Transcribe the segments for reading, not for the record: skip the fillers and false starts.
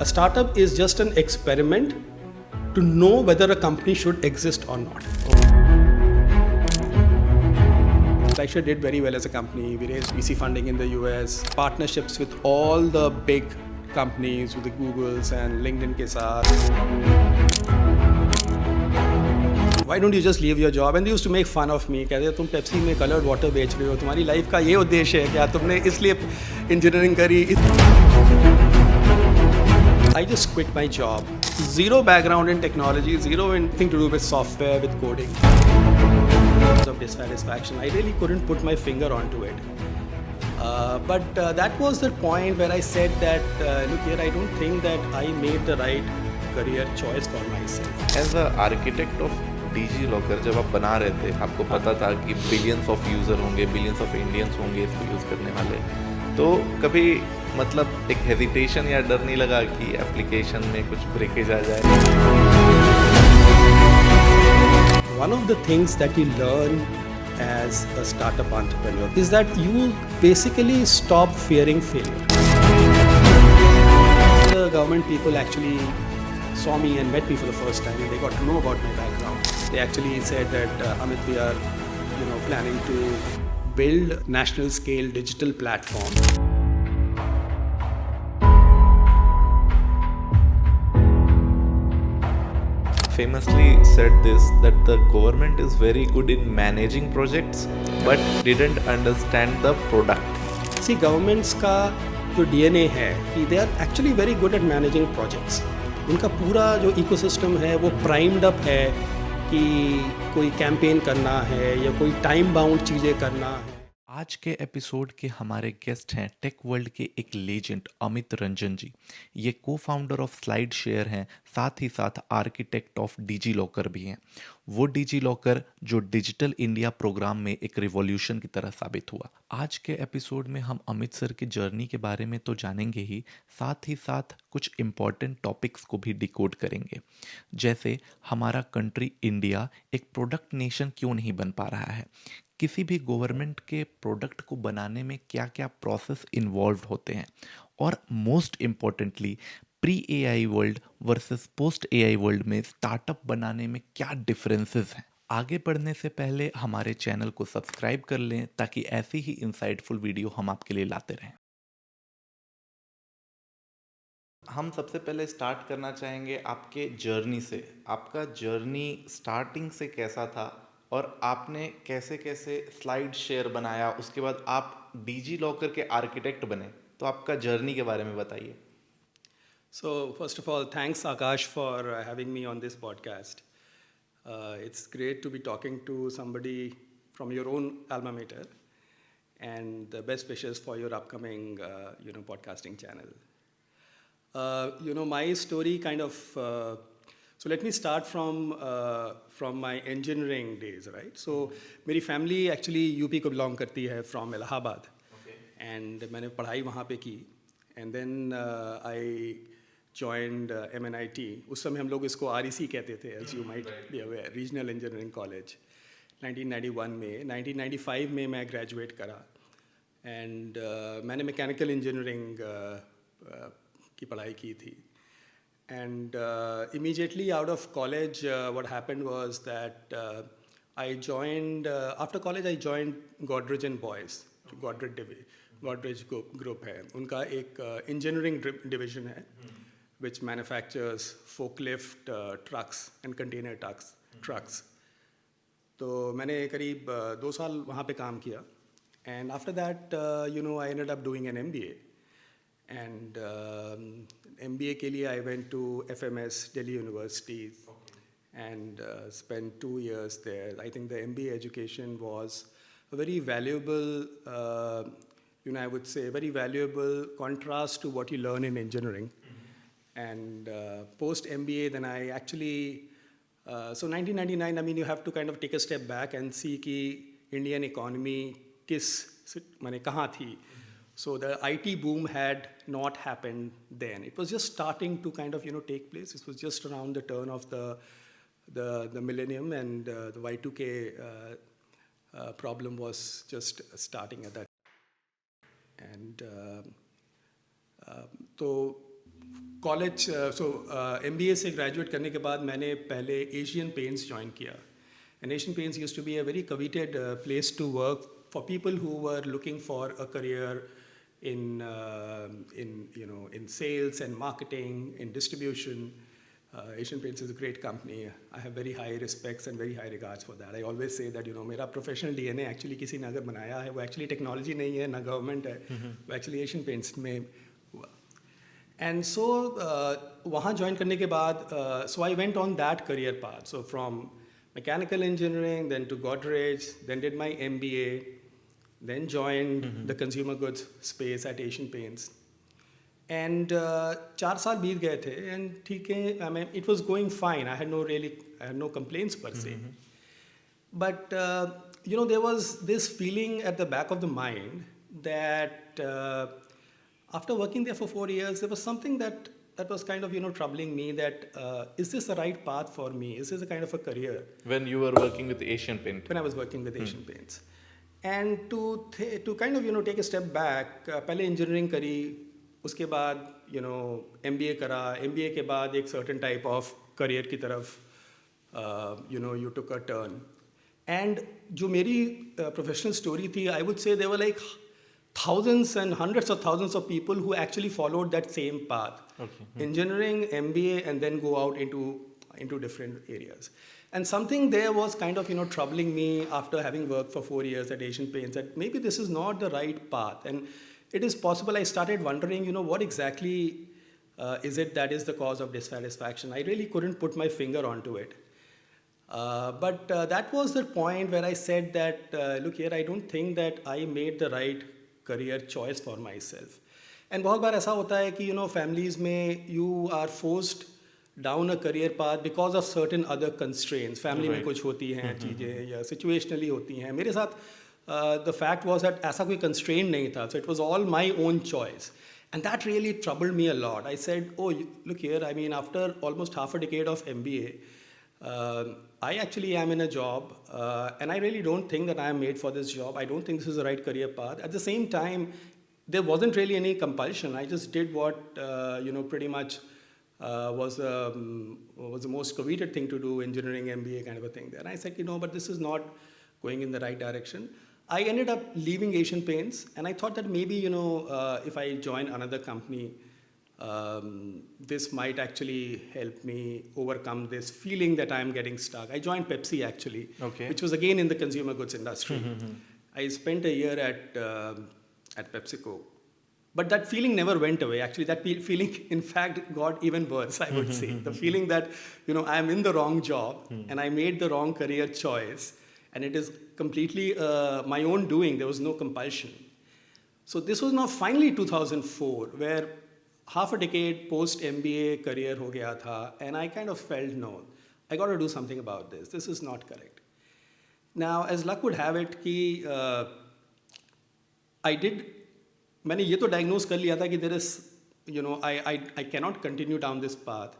A startup is just an experiment to know whether a company should exist or not. Flywshare did very well as a company. We raised VC funding in the US, partnerships with all the big companies, with the Googles and LinkedIn के साथ. Why don't you just leave your job? And they used to make fun of me. कहते तुम Pepsi में colored water बेच रहे हो, तुम्हारी life का ये उद्देश्य है क्या? तुमने इसलिए इंजीनियरिंग करी? I just quit my job. Zero background in technology, zero anything to do with software, with coding. Of dissatisfaction, I really couldn't put my finger onto it. But that was the point where I said that, look here, I don't think that I made the right career choice for myself. As an architect of DigiLocker, जब आप बना रहे थे, आपको पता था कि billions of user होंगे, बिलियंस ऑफ इंडियंस होंगे इसको यूज़ करने वाले, तो कभी मतलब एक हेजिटेशन या डर नहीं लगा कि एप्लीकेशन में कुछ ब्रेकेज आ जाए? One of the things that you learn as a startup entrepreneur is that you basically stop fearing failure. The government people actually saw me and met me for the first time, and they got to know about my background. They actually said that Amit, we are, planning to build national scale digital platform. Famously said this, that the government is very good in managing projects but didn't understand the product. See, governments का जो DNA है कि they are actually very good at managing projects. उनका पूरा जो ecosystem है वो primed up है कि कोई कैंपेन करना है या कोई टाइम बाउंड चीज़ें करना है. आज के एपिसोड के हमारे गेस्ट हैं टेक वर्ल्ड के एक लेजेंड अमित रंजन जी. ये को फाउंडर ऑफ स्लाइड शेयर हैं, साथ ही साथ आर्किटेक्ट ऑफ डिजीलॉकर भी हैं. वो डिजीलॉकर जो डिजिटल इंडिया प्रोग्राम में एक रिवॉल्यूशन की तरह साबित हुआ. आज के एपिसोड में हम अमित सर की जर्नी के बारे में तो जानेंगे ही साथ कुछ इम्पॉर्टेंट टॉपिक्स को भी डिकोड करेंगे, जैसे हमारा कंट्री इंडिया एक प्रोडक्ट नेशन क्यों नहीं बन पा रहा है, किसी भी गवर्नमेंट के प्रोडक्ट को बनाने में क्या क्या प्रोसेस इन्वॉल्व होते हैं, और most importantly pre AI world versus post AI world में स्टार्टअप बनाने में क्या डिफरेंसेस हैं. आगे बढ़ने से पहले हमारे चैनल को सब्सक्राइब कर लें ताकि ऐसी ही इंसाइटफुल वीडियो हम आपके लिए लाते रहें. हम सबसे पहले स्टार्ट करना चाहेंगे आपके जर्नी से. आपका जर्नी स्टार्टिंग से कैसा था और आपने कैसे कैसे स्लाइड शेयर बनाया, उसके बाद आप डिजीलॉकर के आर्किटेक्ट बने, तो आपका जर्नी के बारे में बताइए. So first of all, thanks Akash for having me on this podcast. It's great to be talking to somebody from your own alma mater, and the best wishes for your upcoming podcasting channel. My story kind of so let me start from my engineering days, right? So मेरी family actually UP को belong करती है, from Allahabad. Okay. And मैंने पढ़ाई वहाँ पे की, and then I joined MNIT. उस समय हम लोग इसको REC कहते थे, as you might be aware, Regional Engineering College. 1991 में, 1995 में मैं graduate करा, and मैंने mechanical engineering की पढ़ाई की थी. And immediately out of college, what happened was that I joined, after college I joined Godrej and Boys, Godrej Group है, उनका एक engineering division है, which manufactures forklift trucks and container trucks. तो मैंने करीब 2 साल वहाँ पे काम किया, and after that, I ended up doing an MBA. And MBA के लिए I went to FMS Delhi University, and spent 2 years there. I think the MBA education was a very valuable, I would say, very valuable contrast to what you learn in engineering. And post MBA, then I actually, so 1999, I mean, you have to kind of take a step back and see कि Indian economy कहाँ थी. So the IT boom had not happened then. It was just starting to kind of take place. It was just around the turn of the millennium, and the Y2K problem was just starting at that. And तो college MBA से graduate करने के बाद मैंने पहले Asian Paints join किया and Asian Paints used to be a very coveted place to work for people who were looking for a career in sales and marketing, in distribution. Asian Paints is a great company. I have very high respects and very high regards for that. I always say that मेरा professional DNA actually किसी ने अगर बनाया है वो actually technology नहीं है ना government है वो actually Asian Paints में हुआ. And so वहाँ join करने के बाद so I went on that career path. So from mechanical engineering then to Godrej, then did my MBA. Then joined the consumer goods space at Asian Paints. And 4 साल बीत गए थे and ठीक है, I mean, it was going fine. I had no complaints per se. But there was this feeling at the back of the mind that after working there for 4 years, there was something that was kind of troubling me. That is this the right path for me? Is this a kind of a career? When you were working with Asian Paint. When I was working with Asian Paints. And to kind of take a step back, पहले engineering करी, उसके बाद MBA करा, MBA के बाद एक certain type of career की तरफ you took a turn. And जो मेरी professional story थी, I would say there were like thousands and hundreds of thousands of people who actually followed that same path. Okay. Engineering, MBA, and then go out into different areas. And something there was kind of troubling me after having worked for 4 years at Asian Paints that maybe this is not the right path. And it is possible I started wondering, what exactly is it that is the cause of dissatisfaction. I really couldn't put my finger onto it. But that was the point where I said that, look here, I don't think that I made the right career choice for myself. And बहुत बार ऐसा होता है कि families में you are forced down a career path because of certain other constraints. Family में कुछ होती हैं चीज़ें या situationally होती हैं. मेरे साथ the fact was that ऐसा कोई constraint नहीं था. So it was all my own choice. And that really troubled me a lot. I said, oh, look here, I mean, after almost half a decade of MBA, I actually am in a job and I really don't think that I am made for this job. I don't think this is the right career path. At the same time, there wasn't really any compulsion. I just did what, pretty much was the most coveted thing to do, engineering, MBA kind of a thing there. And I said, but this is not going in the right direction. I ended up leaving Asian Paints, and I thought that maybe, if I join another company, this might actually help me overcome this feeling that I'm getting stuck. I joined Pepsi actually, which was again in the consumer goods industry. I spent a year at PepsiCo. But that feeling never went away. Actually, that feeling, in fact, got even worse, I would say. The feeling that, I'm in the wrong job and I made the wrong career choice and it is completely my own doing. There was no compulsion. So this was now finally 2004, where half a decade post-MBA career ho gaya tha, and I kind of felt, no, I got to do something about this. This is not correct. Now, as luck would have it, मैंने ये तो diagnose कर लिया था कि there is, I cannot continue down this path.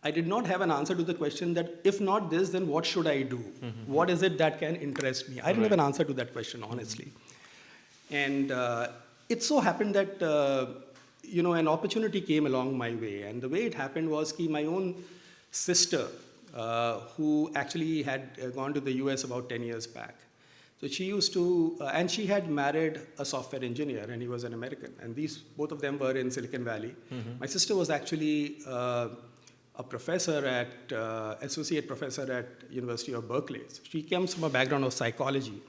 I did not have an answer to the question that if not this, then what should I do? What is it that can interest me? I didn't have an answer to that question, honestly. And it so happened that, an opportunity came along my way. And the way it happened was that my own sister, who actually had gone to the US about 10 years back, so she used to, and she had married a software engineer, and he was an American. And both of them were in Silicon Valley. My sister was actually a professor associate professor at University of Berkeley. So she comes from a background of psychology,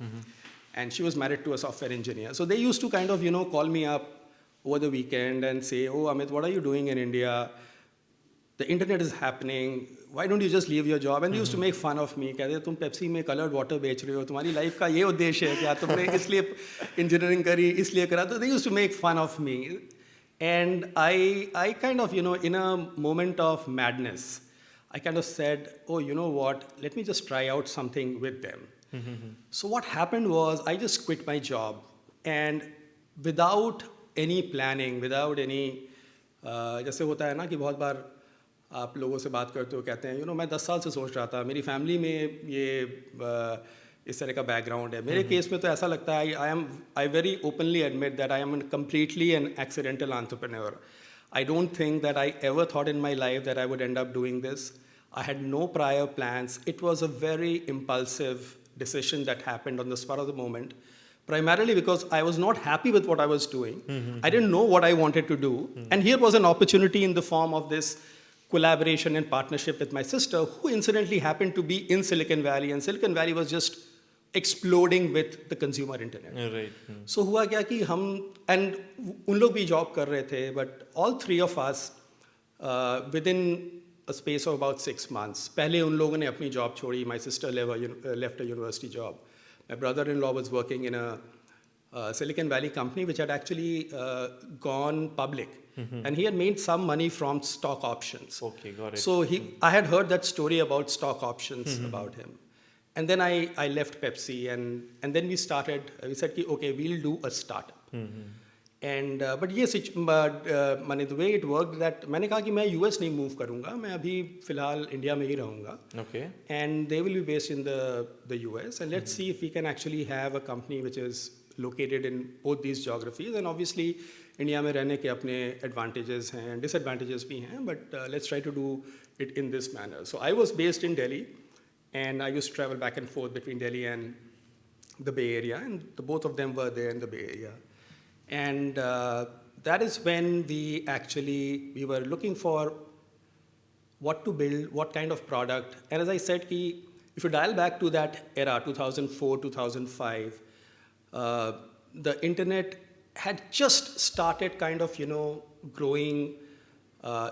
and she was married to a software engineer. So they used to kind of, call me up over the weekend and say, oh, Amit, what are you doing in India? The internet is happening. Why don't you just leave your job? And they used to make fun of me. कहते तुम Pepsi में colored water बेच रहे हो, तुम्हारी life का ये उद्देश्य है क्या? तुमने इसलिए engineering करी, इसलिए करा. So they used to make fun of me. And I kind of, in a moment of madness, I kind of said, oh, you know what? Let me just try out something with them. So what happened was I just quit my job. And without any planning, without any, जैसे होता है ना कि बहुत बार आप लोगों से बात करते हो कहते हैं मैं 10 साल से सोच रहा था मेरी फैमिली में ये इस तरह का बैकग्राउंड है मेरे केस में तो ऐसा लगता है I very openly admit that I am completely an accidental entrepreneur I don't think that I ever thought in my life that I would end up doing this. I had no prior plans. It was a very impulsive decision that happened on the spur of the moment, primarily because I was not happy with what I was doing. I didn't know what I wanted to do. And here was an opportunity in the form of this collaboration and partnership with my sister, who incidentally happened to be in Silicon Valley, and Silicon Valley was just exploding with the consumer internet. Right. So हुआ क्या कि हम and उन लोग भी job कर रहे थे, but all three of us within a space of about 6 months. पहले उन लोगों ने अपनी जॉब छोड़ी. My sister left a university job. My brother-in-law was working in a Silicon Valley company which had actually gone public, and he had made some money from stock options. Okay, got it. So I had heard that story about stock options about him. And then I left Pepsi, and then we said, okay, we'll do a startup. And but yes, the way it worked that मैंने कहा कि मैं US नहीं move करूँगा, मैं अभी फिलहाल India में ही रहूँगा. Okay. And they will be based in the US, and let's see if we can actually have a company which is located in both these geographies. And obviously India में रहने के अपने advantages हैं, disadvantages भी हैं, but let's try to do it in this manner. So I was based in Delhi, and I used to travel back and forth between Delhi and the Bay Area, and both of them were there in the Bay Area. And that is when we were looking for what to build, what kind of product. And as I said, if you dial back to that era, 2004, 2005, the internet had just started kind of, growing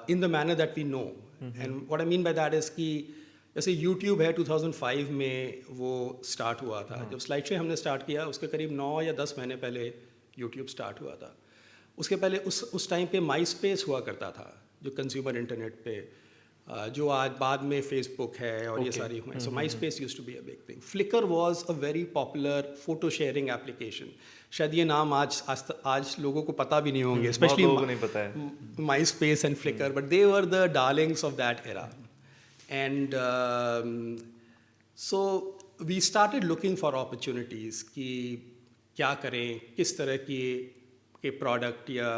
in the manner that we know. And what I mean by that is कि जैसे YouTube है 2005 में वो start हुआ था. जब SlideShare हमने start किया, उसके करीब 9 या 10 महीने पहले YouTube start हुआ था. उसके पहले उस टाइम पे MySpace हुआ करता था, जो कंज्यूमर इंटरनेट पे, जो आज बाद में Facebook है और ये सारी हुए. So MySpace used to be a big thing. Flickr was a very popular photo sharing application. शायद ये नाम आज लोगों को पता भी नहीं होंगे, especially लोगों को नहीं पता है. MySpace and Flickr, but they were the darlings of that era. And so we started looking for opportunities कि क्या करें, किस तरह के प्रोडक्ट या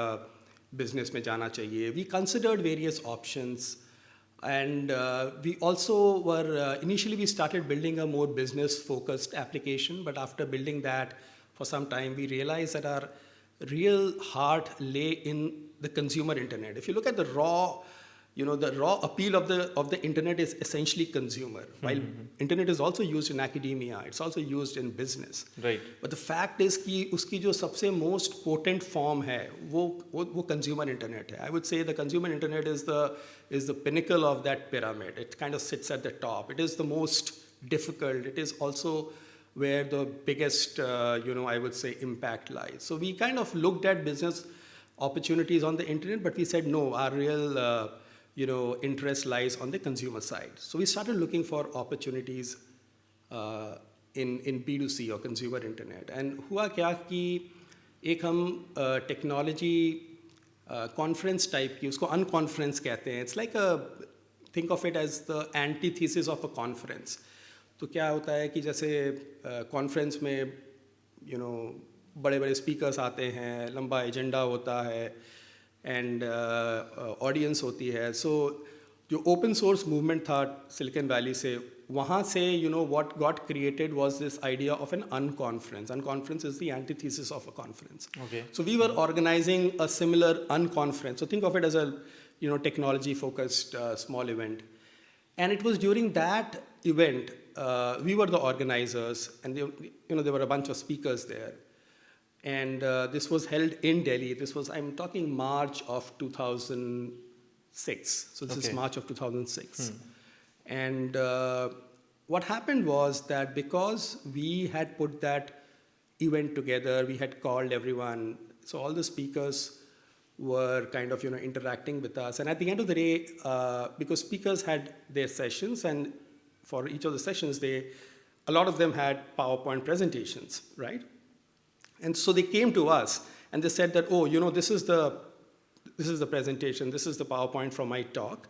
बिजनेस में जाना चाहिए. We considered various options, and we also were initially we started building a more business focused application, but after building that for some time we realized that our real heart lay in the consumer internet. If you look at the raw appeal of the internet is essentially consumer. While internet is also used in academia, it's also used in business. Right. But the fact is कि उसकी जो सबसे most potent form है, वो consumer internet है. I would say the consumer internet is the pinnacle of that pyramid. It kind of sits at the top. It is the most difficult. It is also where the biggest, I would say, impact lies. So we kind of looked at business opportunities on the internet, but we said no, our real interest lies on the consumer side. So we started looking for opportunities in B2C or consumer internet. And हुआ क्या कि एक हम technology conference type की, उसको unconference कहते हैं. It's like think of it as the antithesis of a conference. तो क्या होता है कि जैसे conference में बड़े बड़े speakers आते हैं, लंबा एजेंडा होता है, and audience होती है. So जो open source movement था Silicon Valley से, वहाँ से what got created was this idea of an unconference. Unconference is the antithesis of a conference. Okay. So we were organizing a similar unconference. So think of it as a technology focused small event. And it was during that event we were the organizers, and there were a bunch of speakers there. And this was held in Delhi. I'm talking March of 2006. So this is March of 2006. And what happened was that because we had put that event together, we had called everyone. So all the speakers were kind of, interacting with us. And at the end of the day, because speakers had their sessions, and for each of the sessions, a lot of them had PowerPoint presentations, right? And so they came to us and they said that, this is the presentation, this is the PowerPoint from my talk,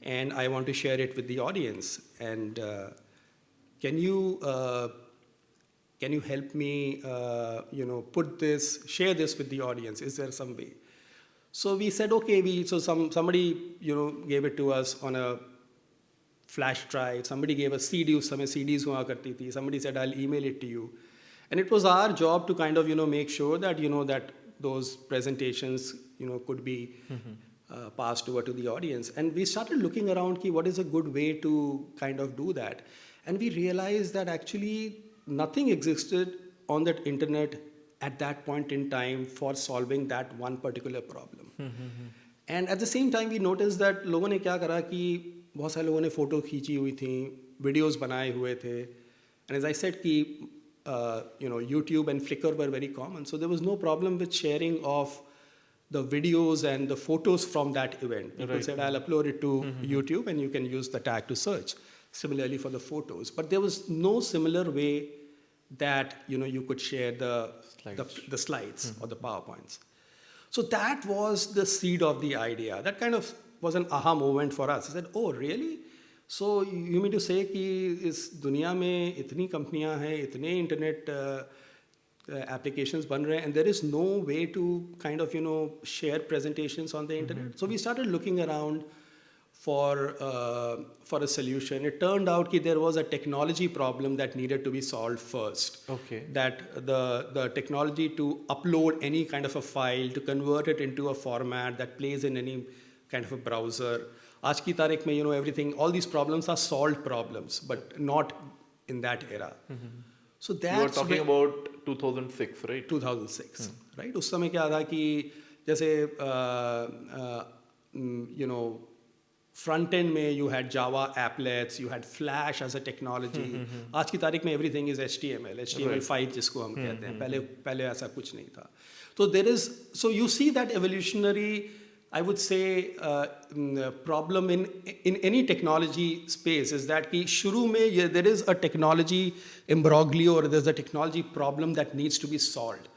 and I want to share it with the audience. And can you help me, share this with the audience? Is there some way? So we said, okay, somebody, gave it to us on a flash drive. Somebody gave us CD, उस समय CDs हुआ करती थी. Somebody said, I'll email it to you. And it was our job to kind of, make sure that, that those presentations, could be passed over to the audience. And we started looking around, what is a good way to kind of do that? And we realized that actually nothing existed on that internet at that point in time for solving that one particular problem. And at the same time, we noticed that लोगों ने क्या करा कि बहुत सारे लोगों ने photo खींची हुई थी, वीडियोस बनाए हुए थे. And as I said कि YouTube and Flickr were very common, so there was no problem with sharing of the videos and the photos from that event. People said, I'll upload it to YouTube and you can use the tag to search. Similarly for the photos. But there was no similar way that you could share the slides or the PowerPoints. So that was the seed of the idea. That kind of was an aha moment for us. I said, oh, really? So you mean to say कि इस दुनिया में इतनी कंपनियां हैं, इतने internet applications बन रहे हैं, and there is no way to kind of share presentations on the internet. So we started looking around for a solution. It turned out that there was a technology problem that needed to be solved first. Okay. That the technology to upload any kind of a file, to convert it into a format that plays in any kind of a browser. आज की तारीख में everything, all these problems are solved problems, but not in that era. So that's you are talking about 2006, right? 2006, right? उस समय क्या था कि जैसे front end में you had Java applets, you had Flash as a technology. आज की तारीख में everything is HTML5 जिसको हम कहते हैं. पहले ऐसा कुछ नहीं था. So you see that evolutionary, I would say, problem in any technology space is that कि शुरू में there is a technology imbroglio or there's a technology problem that needs to be solved,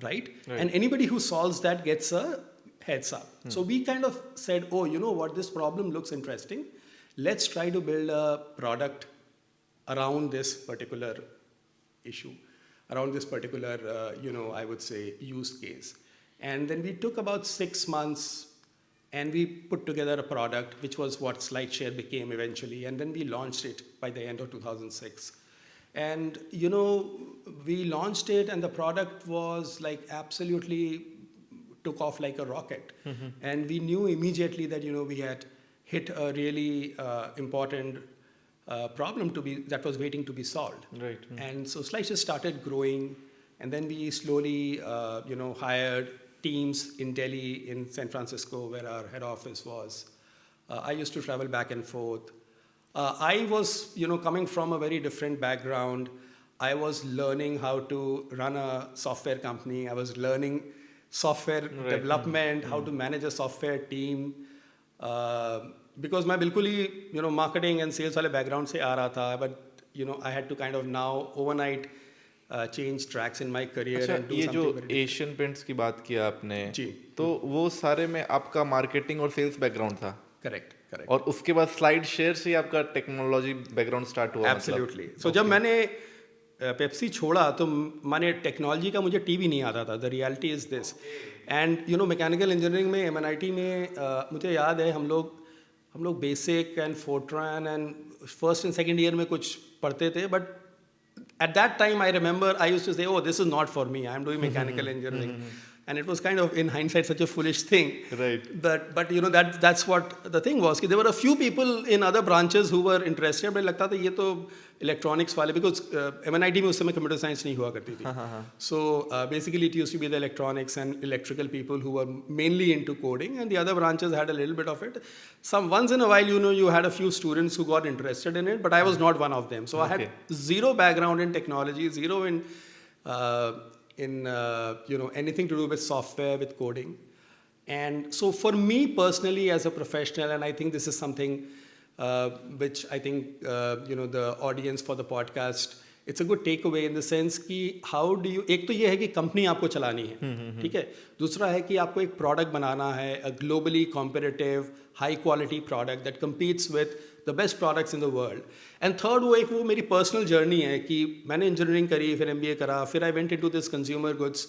right? And anybody who solves that gets a heads up. So we kind of said, oh, you know what, this problem looks interesting. Let's try to build a product around this particular issue, around this particular, I would say, use case. And then we took about 6 months and we put together a product, which was what SlideShare became eventually. And then we launched it by the end of 2006. And, we launched it and the product was like absolutely took off like a rocket. And we knew immediately that, we had hit a really important problem that was waiting to be solved. Right. And so SlideShare started growing, and then we slowly, hired teams in Delhi, in San Francisco, where our head office was. I used to travel back and forth. I was, coming from a very different background. I was learning how to run a software company. I was learning software development, how to manage a software team. Because मैं बिल्कुल ही marketing and sales वाले background से आ रहा था, but I had to kind of now overnight change tracks in my career. अच्छा, and do ये something जो very different. Asian paints की बात किया आपने, जी. तो वो सारे में आपका मार्केटिंग और सेल्स बैकग्राउंड था. Correct. और उसके बाद स्लाइड शेयर से आपका टेक्नोलॉजी बैकग्राउंड स्टार्ट हुआ. Absolutely. So जब मैंने पेप्सी छोड़ा तो माने टेक्नोलॉजी का मुझे टीवी नहीं आता था. The reality is this. And mechanical engineering में MNIT में मुझे याद है हम लोग basic and Fortran and first and second year में कुछ पढ़ते थे. But at that time I remember I used to say, oh, this is not for me, I'm doing mechanical engineering. And it was kind of, in hindsight, such a foolish thing. Right. But that's what the thing was. There were a few people in other branches who were interested, but लगता था ये तो electronics वाले, because MNIT में उस समय computer science नहीं हुआ करती थी. So basically it used to be the electronics and electrical people who were mainly into coding, and the other branches had a little bit of it. Once in a while, you had a few students who got interested in it, but I was not one of them. So I had zero background in technology, zero in anything to do with software, with coding. And so for me personally as a professional, and I think this is something which I think the audience for the podcast, it's a good takeaway in the sense कि how do you, एक तो ये है कि company आपको चलानी है, ठीक है. दूसरा है कि आपको एक प्रोडक्ट बनाना है, a globally competitive high quality product that competes with the best products in the world. And third वो मेरी personal journey है कि मैंने engineering करी, फिर MBA करा, फिर I went into this consumer goods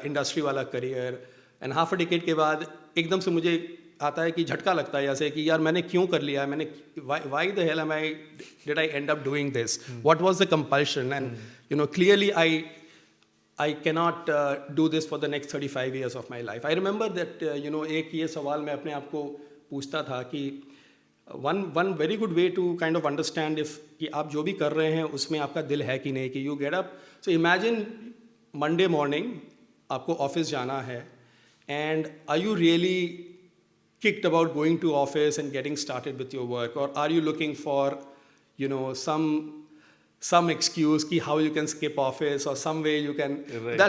industry वाला career. And half a decade के बाद एकदम से मुझे आता है कि झटका लगता है जैसे कि यार मैंने क्यों कर लिया, मैंने why the hell am I did I end up doing this, what was the compulsion, and you know clearly I cannot do this for the next 35 years of my life. I remember that, you know, एक ये सवाल मैं अपने आप को पूछता था कि one very good way to kind of understand if कि आप जो भी कर रहे हैं उसमें आपका दिल है कि नहीं, कि you get up. So imagine Monday morning आपको ऑफिस जाना है, and are you really kicked about going to office and getting started with your work, or are you looking for, you know, some excuse ki how you can skip office or some way you can, right.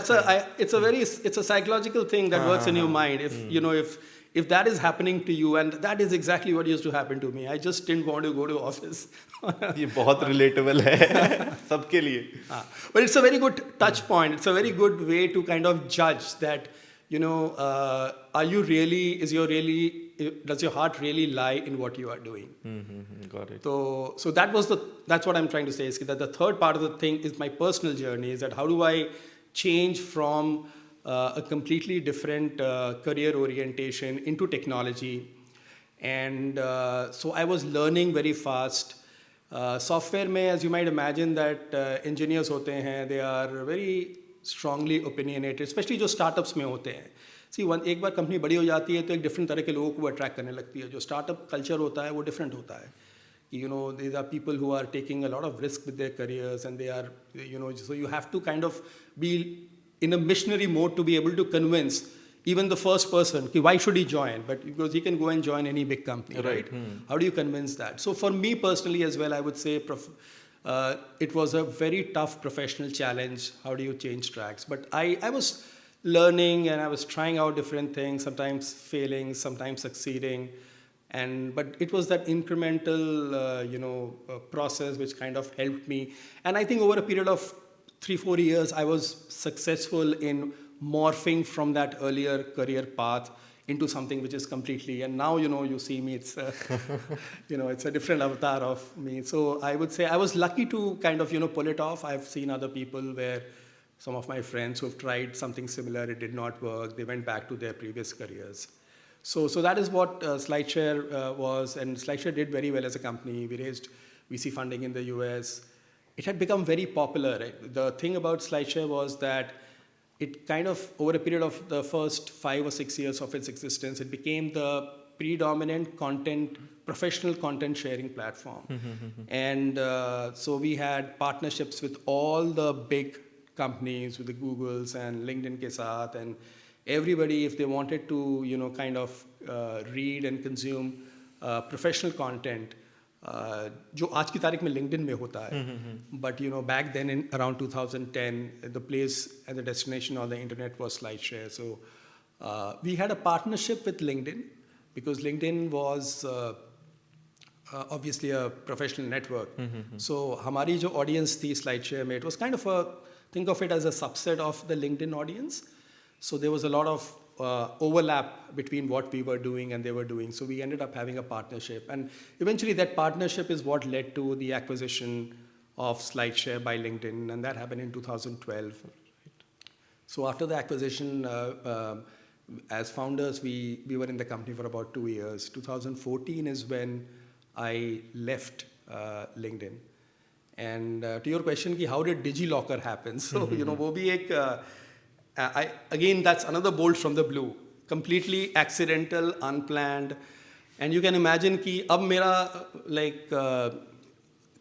It's a psychological thing that works in your mind. If you know, if that is happening to you, and that is exactly what used to happen to me. I just didn't want to go to office. ये बहुत relatable है सबके लिए. But it's a very good touch point. It's a very good way to kind of judge that, you know, are you really, does your heart really lie in what you are doing? Got it. So that's what I'm trying to say, is that the third part of the thing is my personal journey, is that how do I change from a completely different career orientation into technology. And so I was learning very fast. Software में, as you might imagine, that engineers होते हैं, they are very strongly opinionated, especially जो startups में होते हैं. See, एक बार company बड़ी हो जाती है तो एक डिफरेंट तरह के लोगों को अट्रैक्ट करने लगती है. जो स्टार्टअप कल्चर होता है वो डिफरेंट होता है. You know, these are people who are taking a lot of risk with their careers, and they are, you know, so you have to kind of be in a missionary mode to be able to convince even the first person, why should he join? But because he can go and join any big company, right? How do you convince that? So for me personally as well, I would say it was a very tough professional challenge. How do you change tracks? But I was learning, and I was trying out different things, sometimes failing, sometimes succeeding. But it was that incremental, process which kind of helped me. And I think over a period of 3-4 years, I was successful in morphing from that earlier career path into something which is completely, and now, you know, you see me, it's, it's a different avatar of me. So I would say I was lucky to kind of, pull it off. I've seen other people where some of my friends who've tried something similar, it did not work. They went back to their previous careers. So that is what SlideShare was, and SlideShare did very well as a company. We raised VC funding in the US. It had become very popular. Right? The thing about SlideShare was that it kind of, over a period of the first 5 or 6 years of its existence, it became the predominant professional content sharing platform. And so we had partnerships with all the big companies, with the Googles and LinkedIn ke saath, and everybody, if they wanted to, kind of read and consume professional content, जो आज की तारीख में LinkedIn में होता है, but back then in around 2010, the place and the destination on the internet was SlideShare. So we had a partnership with LinkedIn because LinkedIn was obviously a professional network. So हमारी जो audience थी SlideShare में, it was kind of think of it as a subset of the LinkedIn audience. So there was a lot of overlap between what we were doing and they were doing. So we ended up having a partnership. And eventually that partnership is what led to the acquisition of SlideShare by LinkedIn. And that happened in 2012. So after the acquisition, as founders, we were in the company for about 2 years. 2014 is when I left LinkedIn. And to your question, how did DigiLocker happen? So, वो भी एक... again, that's another bolt from the blue, completely accidental, unplanned. And you can imagine कि अब मेरा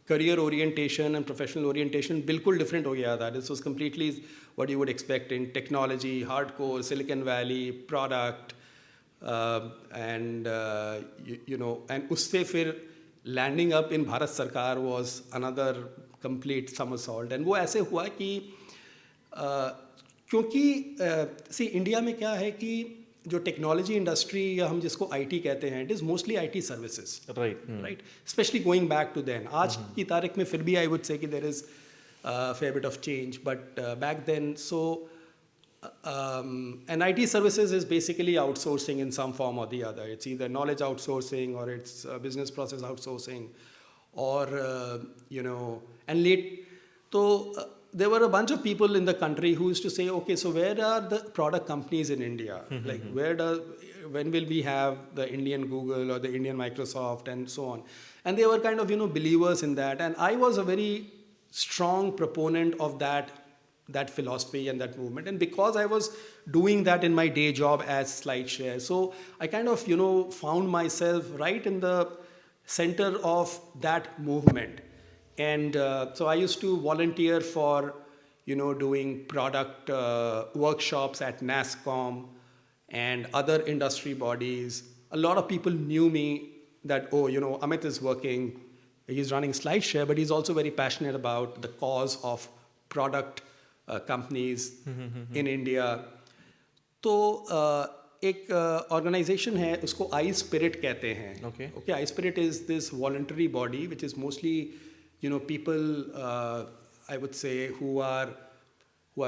career orientation and professional orientation बिल्कुल different हो गया था. This was completely what you would expect in technology, hardcore, Silicon Valley, product, and उससे फिर landing up in Bharat Sarkar was another complete somersault. And वो ऐसे हुआ कि क्योंकि इंडिया में क्या है कि जो टेक्नोलॉजी इंडस्ट्री या हम जिसको आईटी कहते हैं, it is mostly IT services, right, specially going back to then. आज की तारीख में फिर भी आई वुड से कि there is fair bit of change, but back then and IT services is basically outsourcing in some form or the other. It's either knowledge outsourcing or it's business process outsourcing, or and So there were a bunch of people in the country who used to say, okay, so where are the product companies in India? Like when will we have the Indian Google or the Indian Microsoft and so on? And they were kind of, believers in that. And I was a very strong proponent of that philosophy and that movement. And because I was doing that in my day job as SlideShare, so I kind of, found myself right in the center of that movement. And so I used to volunteer for, doing product workshops at NASSCOM and other industry bodies. A lot of people knew me that, oh, Amit is working, he's running SlideShare, but he's also very passionate about the cause of product companies in India. तो एक organisation है, उसको आई spirit कहते हैं. Okay, I spirit is this voluntary body which is mostly people I would say who are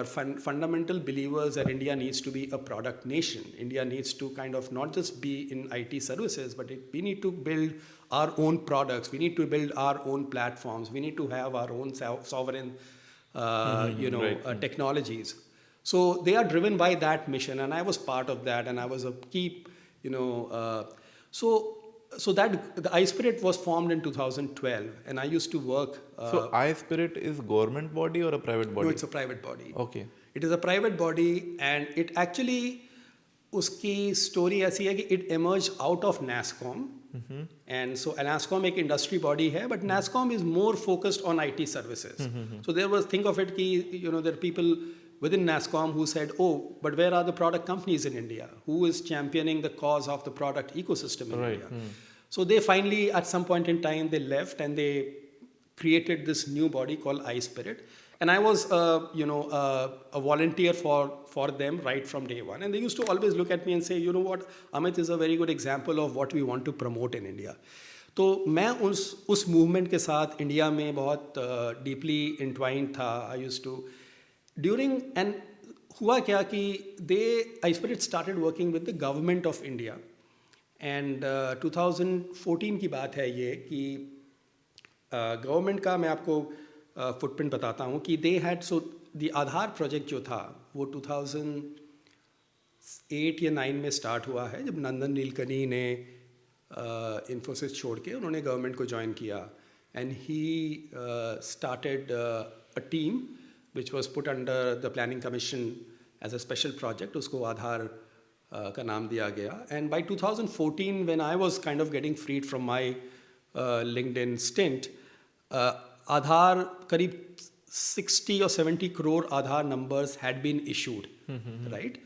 fundamental believers that India needs to be a product nation. India needs to kind of not just be in IT services, but we need to build our own products. We need to build our own platforms. We need to have our own sovereign technologies. So they are driven by that mission, and I was part of that, and I was a key, so that the iSpirit was formed in 2012, and I used to work. So iSpirit is government body or a private body? No, it's a private body. Okay. It is a private body, and it actually, उसकी story ऐसी है कि it emerged out of NASSCOM, and so NASSCOM एक industry body है, but NASSCOM is more focused on IT services. So there was, think of it कि there are people within NASSCOM who said, oh, but where are the product companies in India? Who is championing the cause of the product ecosystem in India? So they finally, at some point in time, they left and they created this new body called iSpirit. And I was, a volunteer for them right from day one. And they used to always look at me and say, you know what, Amit is a very good example of what we want to promote in India. तो मैं उस movement के साथ India में बहुत deeply entwined था. I used to and हुआ क्या कि iSpirit started working with the government of India, and 2014 की बात है ये कि गवर्नमेंट का मैं आपको फुटप्रिंट बताता हूँ कि they had so the Aadhaar project जो था वो 2008 या 9 में स्टार्ट हुआ है, जब नंदन नीलकनी ने इन्फोसिस छोड़ के उन्होंने गवर्नमेंट को ज्वाइन किया, and he started a team which was put under the planning commission as a special project. उसको आधार का नाम दिया गया. And by 2014, when I was kind of getting freed from my LinkedIn stint, आधार करीब 60 or 70 crore Aadhaar numbers had been issued, right?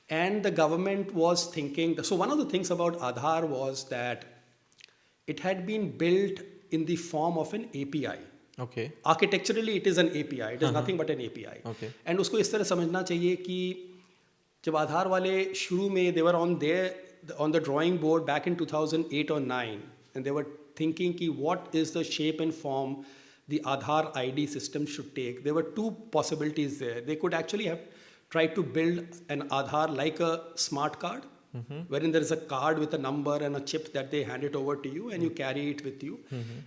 And the government was thinking, so one of the things about Aadhaar was that it had been built in the form of an API. Okay. Architecturally, it is an API. It is nothing but an API. Okay. And उसको इस तरह समझना चाहिए कि जब आधार वाले शुरू में they were on the drawing board back in 2008 or 9, and they were thinking कि what is the shape and form the Aadhaar ID system should take. There were two possibilities there. They could actually have tried to build an Aadhaar like a smart card, wherein there is a card with a number and a chip that they hand it over to you and you carry it with you.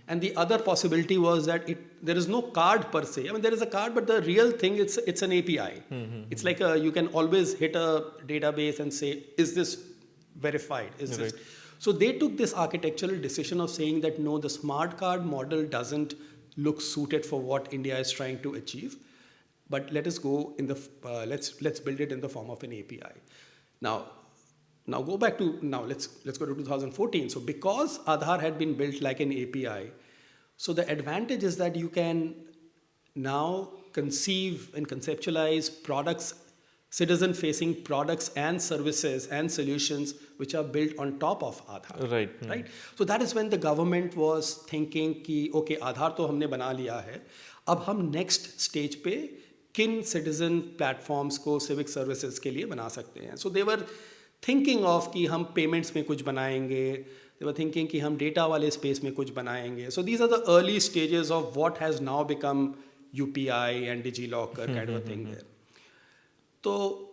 And the other possibility was that there is no card per se. I mean, there is a card, but the real thing, it's an API. It's like you can always hit a database and say, is this verified? Is this? So they took this architectural decision of saying that no, the smart card model doesn't look suited for what India is trying to achieve. But let us go in the let's build it in the form of an API. Now go back to let's go to 2014. So because Aadhaar had been built like an API, so the advantage is that you can now conceive and conceptualize products, citizen-facing products and services and solutions which are built on top of Aadhaar. Right. So that is when the government was thinking कि okay, Aadhaar तो हमने बना लिया है, अब हम next stage पे किन citizen platforms को civic services के लिए बना सकते हैं. So they were thinking of कि हम payments में कुछ बनाएंगे. They were thinking कि हम data वाले space में कुछ बनाएंगे. So these are the early stages of what has now become UPI and DigiLocker kind of a thing there. So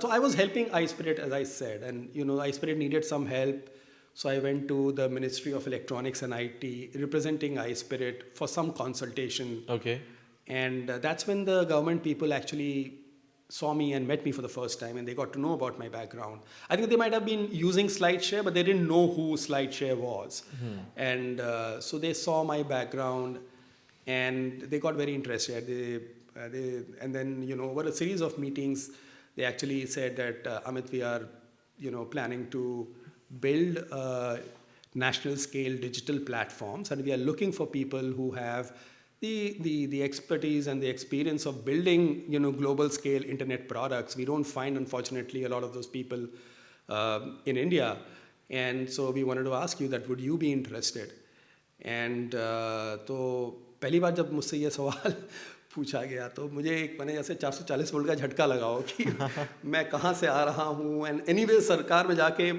so I was helping iSpirit, as I said, and iSpirit needed some help. So I went to the Ministry of Electronics and IT, representing iSpirit for some consultation. Okay. And that's when the government people actually saw me and met me for the first time, and they got to know about my background. I think they might have been using SlideShare, but they didn't know who SlideShare was. And so they saw my background, and they got very interested. And then, you know, over a series of meetings, they actually said that, Amit, we are, you know, planning to build national scale digital platforms, and we are looking for people who have the expertise and the experience of building, you know, global scale internet products. We don't find, unfortunately, a lot of those people in India. And so we wanted to ask you that, would you be interested? And तो पहली बार जब मुझसे ये सवाल पूछा गया तो मुझे एक मैंने जैसे 440 वोल्ट का झटका लगा हो कि मैं कहाँ से आ रहा हूँ. एंड एनीवे सरकार में जाके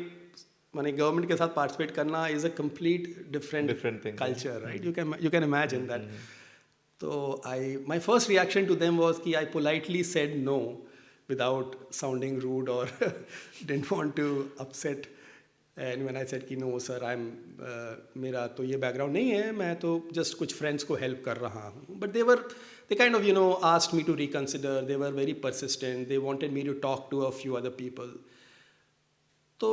माने गवर्नमेंट के साथ पार्टिसिपेट करना is a complete different culture, right? You can imagine that. तो my first reaction to them was कि I politely said no without sounding rude और didn't want to upset. And when I said कि no sir, I am मेरा तो ये background नहीं है, मैं तो जस्ट कुछ फ्रेंड्स को हेल्प कर रहा हूँ. But they kind of, you know, asked me to reconsider. They were very persistent. They wanted me to talk to a few other people. So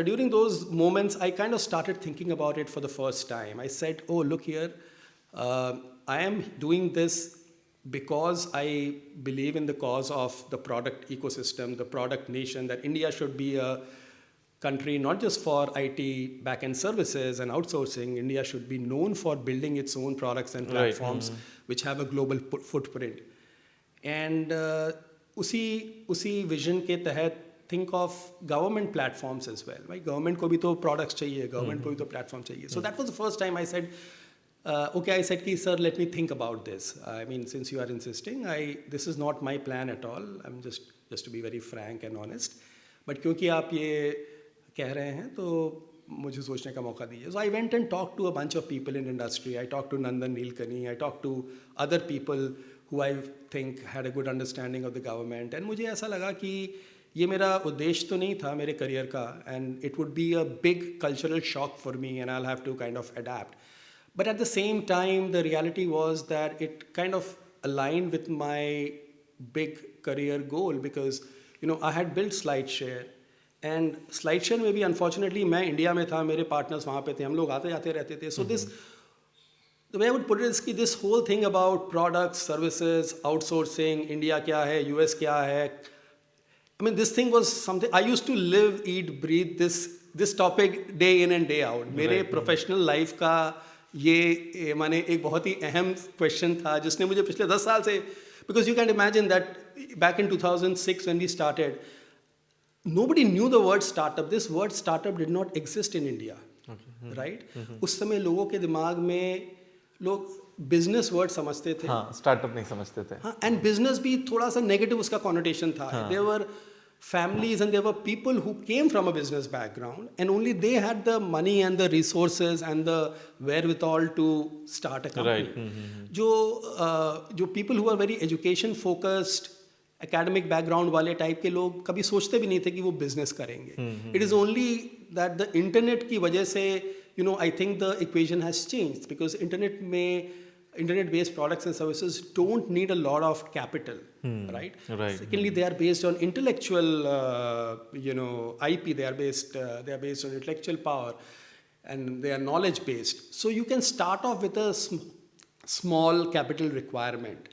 during those moments, I kind of started thinking about it for the first time. I said, oh, look here, I am doing this because I believe in the cause of the product ecosystem, the product nation, that India should be a country not just for IT back-end services and outsourcing. India should be known for building its own products and platforms which have a global footprint. And उसी vision के तहत think of government platforms as well, right? Government को भी तो products चाहिए, government को भी तो platform चाहिए. So that was the first time I said, okay, I said, sir, let me think about this. I mean, since you are insisting, this is not my plan at all. I'm just to be very frank and honest. But क्योंकि आप ये कह रहे हैं तो मुझे सोचने का मौका दीजिए. So I went and talked to a bunch of people in industry. I talked to Nandan Nilekani. I talked to other people who I think had a good understanding of the government. And मुझे ऐसा लगा कि ये मेरा उद्देश्य तो नहीं था मेरे करियर का, and it would be a big cultural shock for me, and I'll have to kind of adapt. But at the same time, the reality was that it kind of aligned with my big career goal because, you know, I had built SlideShare. And SlideShare में भी unfortunately मैं India में था, मेरे partners वहाँ पे थे, हम लोग आते जाते रहते थे. So the way I would put it is कि this whole thing about products, services, outsourcing, India क्या है, US क्या है. I mean, this thing was something I used to live, eat, breathe this topic day in and day out. मेरे professional life का ये माने एक बहुत ही अहम question था जिसने मुझे पिछले 10 साल से, because you can imagine that back in 2006 when we started, nobody knew the word startup. This word startup did not exist in India, right? उस समय लोगों के दिमाग में लोग बिजनेस वर्ड समझते थे, हाँ, स्टार्टअप नहीं समझते थे. हाँ, एंड बिजनेस भी थोड़ा सा नेगेटिव उसका कॉनोटेशन था. There were families and there were people who came from a business background and only they had the money and the resources and the wherewithal to start a company. Right. जो people who are very education focused, academic background वाले type के लोग कभी सोचते भी नहीं थे कि वो बिजनेस करेंगे. It is only that the internet की वजह से, you know, I think the equation has changed because internet-based products and services don't need a lot of capital, right? Right. Secondly, they are based on intellectual, IP. They are based on intellectual power, and they are knowledge-based. So you can start off with a small capital requirement.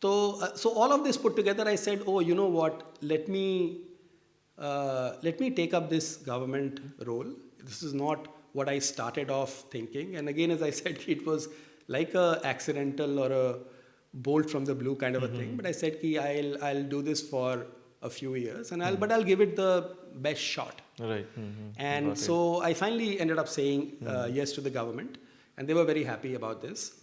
So all of this put together, I said, oh, you know what? Let me take up this government role. This is not what I started off thinking. And again, as I said, it was like a accidental or a bolt from the blue kind of a thing. But I said, I'll do this for a few years, and I'll give it the best shot. Right. And so I finally ended up saying yes to the government, and they were very happy about this.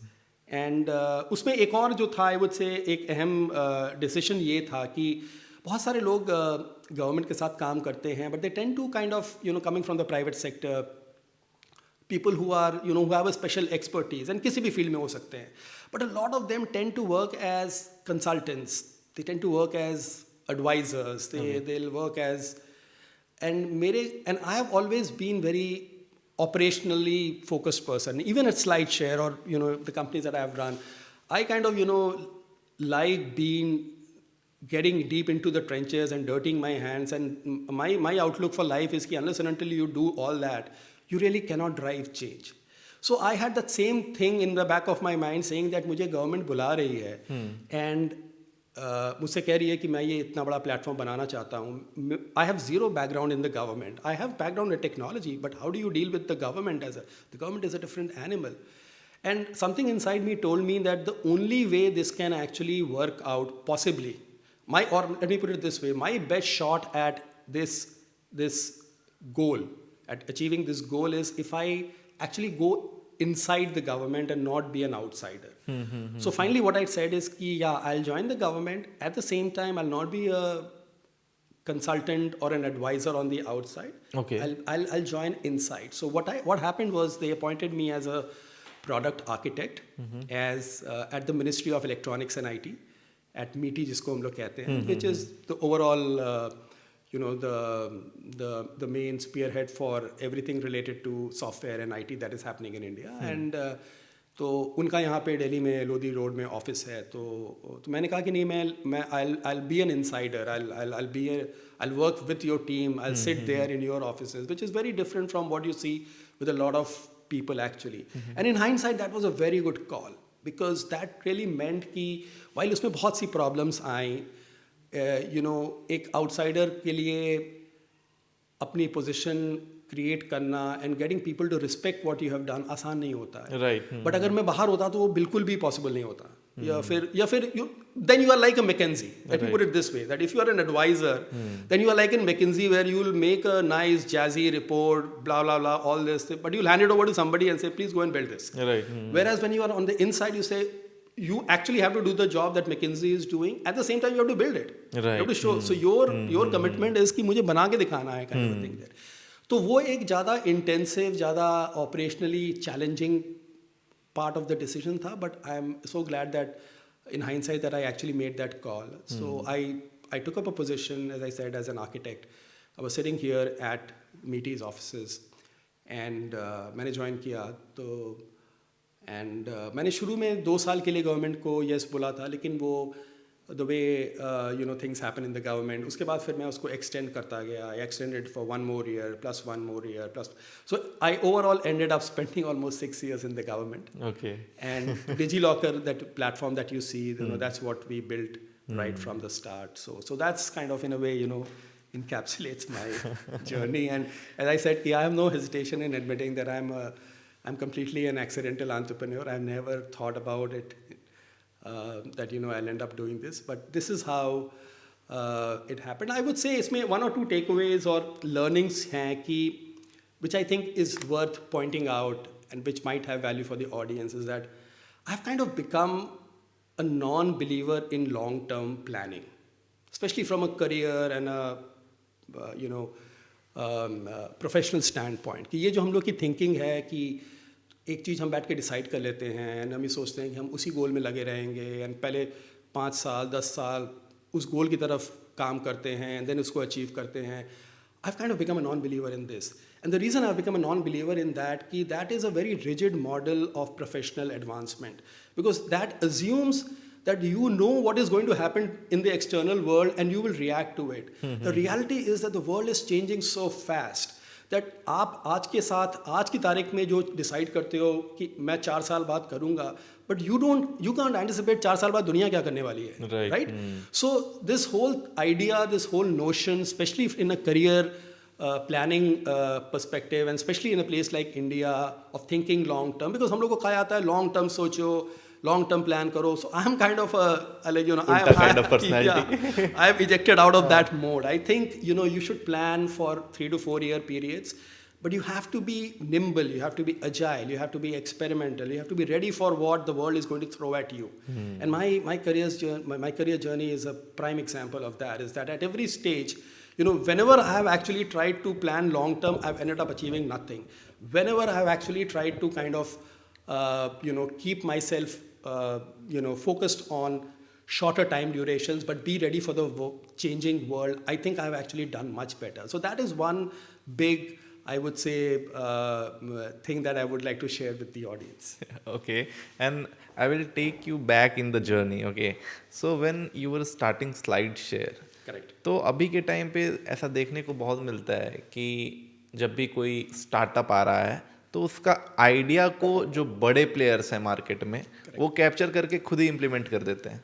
And उसमें एक और जो था, I would say एक अहम decision ये था कि बहुत सारे लोग government के साथ काम करते हैं, but they tend to kind of, you know, coming from the private sector, people who are, you know, who have a special expertise, and किसी भी field में हो सकते हैं. But a lot of them tend to work as consultants. They tend to work as advisors. They'll work as, and I have always been very operationally focused person. Even at SlideShare or the companies that I've run, I kind of like getting deep into the trenches and dirtying my hands. And my outlook for life is that unless and until you do all that, you really cannot drive change. So I had that same thing in the back of my mind saying that मुझे government बुला रही है and मुझसे कह रही है कि मैं ये इतना बड़ा प्लेटफॉर्म बनाना चाहता हूँ. I have zero background in the government. I have background in technology, but how do you deal with the government the government is a different animal. And something inside me told me that the only way this can actually work out, possibly, or let me put it this way, my best shot at this goal, at achieving this goal is if I actually go inside the government and not be an outsider. So finally what I said is, I'll join the government. At the same time, I'll not be a consultant or an advisor on the outside. Okay. I'll join inside. So what happened was they appointed me as a product architect as at the Ministry of Electronics and IT, at MeitY जिसको हम लोग कहते हैं, which is the overall the main spearhead for everything related to software and IT that is happening in India. And तो उनका यहाँ पे दिल्ली में लोधी रोड में ऑफिस है. तो मैंने कहा कि नहीं, मैं I'll be an insider. I'll work with your team. I'll sit there in your offices, which is very different from what you see with a lot of people actually. And in hindsight, that was a very good call, because that really meant कि while उसमें बहुत सी problems आई, एक outsider के लिए अपनी position create करना and getting people to respect what you have done आसान नहीं होता है. Right. But अगर मैं बाहर होता तो वो बिल्कुल भी possible नहीं होता. या फिर then you are like a McKinsey. Let me put it this way, that if you are an advisor, then you are like in McKinsey, where you will make a nice jazzy report, blah blah blah, all this, but you will hand it over to somebody and say, please go and build this. Right. Whereas when you are on the inside, you say, you actually have to do the job that McKinsey is doing. At the same time, you have to build it. Right. You have to show. So your commitment is कि मुझे बना के दिखाना है, kind of a thing there. तो वो एक ज़्यादा intensive, ज़्यादा operationally challenging part of the decision था. But I am so glad that in hindsight that I actually made that call. So I took up a position, as I said, as an architect. I was sitting here at MeitY's offices and मैंने join किया. तो and मैंने शुरू में 2 साल के लिए government को yes बोला था, लेकिन वो the way things happen in the government, उसके बाद फिर मैं उसको extend करता गया. I extended for 1 more year, plus 1 more year, plus. So I overall ended up spending almost 6 years in the government. Okay. And DigiLocker, that platform that you see, that's what we built right from the start. So that's kind of in a way, encapsulates my journey. And as I said, I have no hesitation in admitting that I'm completely an accidental entrepreneur. I've never thought about it. That I'll end up doing this, but this is how it happened. I would say इसमें 1 or 2 takeaways or learnings हैं कि which I think is worth pointing out and which might have value for the audience is that I've kind of become a non-believer in long-term planning, especially from a career and a professional standpoint. कि ये जो हम लोग की thinking है कि एक चीज़ हम बैठ के डिसाइड कर लेते हैं एंड हम ये सोचते हैं कि हम उसी गोल में लगे रहेंगे एंड पहले 5 साल 10 साल उस गोल की तरफ काम करते हैं एंड देन उसको अचीव करते हैं. I have kind of become a non believer in this and the reason I have become a non believer in that कि that is a very rigid model of professional advancement because that assumes that you know what is going to happen in the external world and you will react to it. The reality is that the world is changing so fast that आप आज के साथ आज की तारीख में जो decide करते हो कि मैं 4 साल बाद करूँगा, but you can't anticipate 4 साल बाद दुनिया क्या करने वाली है, right? So this whole idea, this whole notion, especially in a career planning perspective and especially in a place like India of thinking long term, because हम लोग को कहा जाता है long term सोचो, long term plan karo. So I am kind of a kind of personality. Yeah, I have ejected out of that mode. I think you should plan for 3 to 4 year periods, but you have to be nimble, you have to be agile, you have to be experimental, you have to be ready for what the world is going to throw at you. And my career journey is a prime example of that. Is that at every stage, whenever I have actually tried to plan long term, I've ended up achieving nothing. Whenever I have actually tried to kind of keep myself focused on shorter time durations, but be ready for the changing world, I think I've actually done much better. So that is one big I would say, thing that I would like to share with the audience. Okay, and I will take you back in the journey. Okay, so when you were starting SlideShare, Correct. तो अभी के time पे ऐसा देखने को बहुत मिलता है कि जब भी कोई स्टार्टअप आ रहा है तो उसका आइडिया को जो बड़े प्लेयर्स हैं मार्केट में वो कैप्चर करके खुद ही इम्प्लीमेंट कर देते हैं,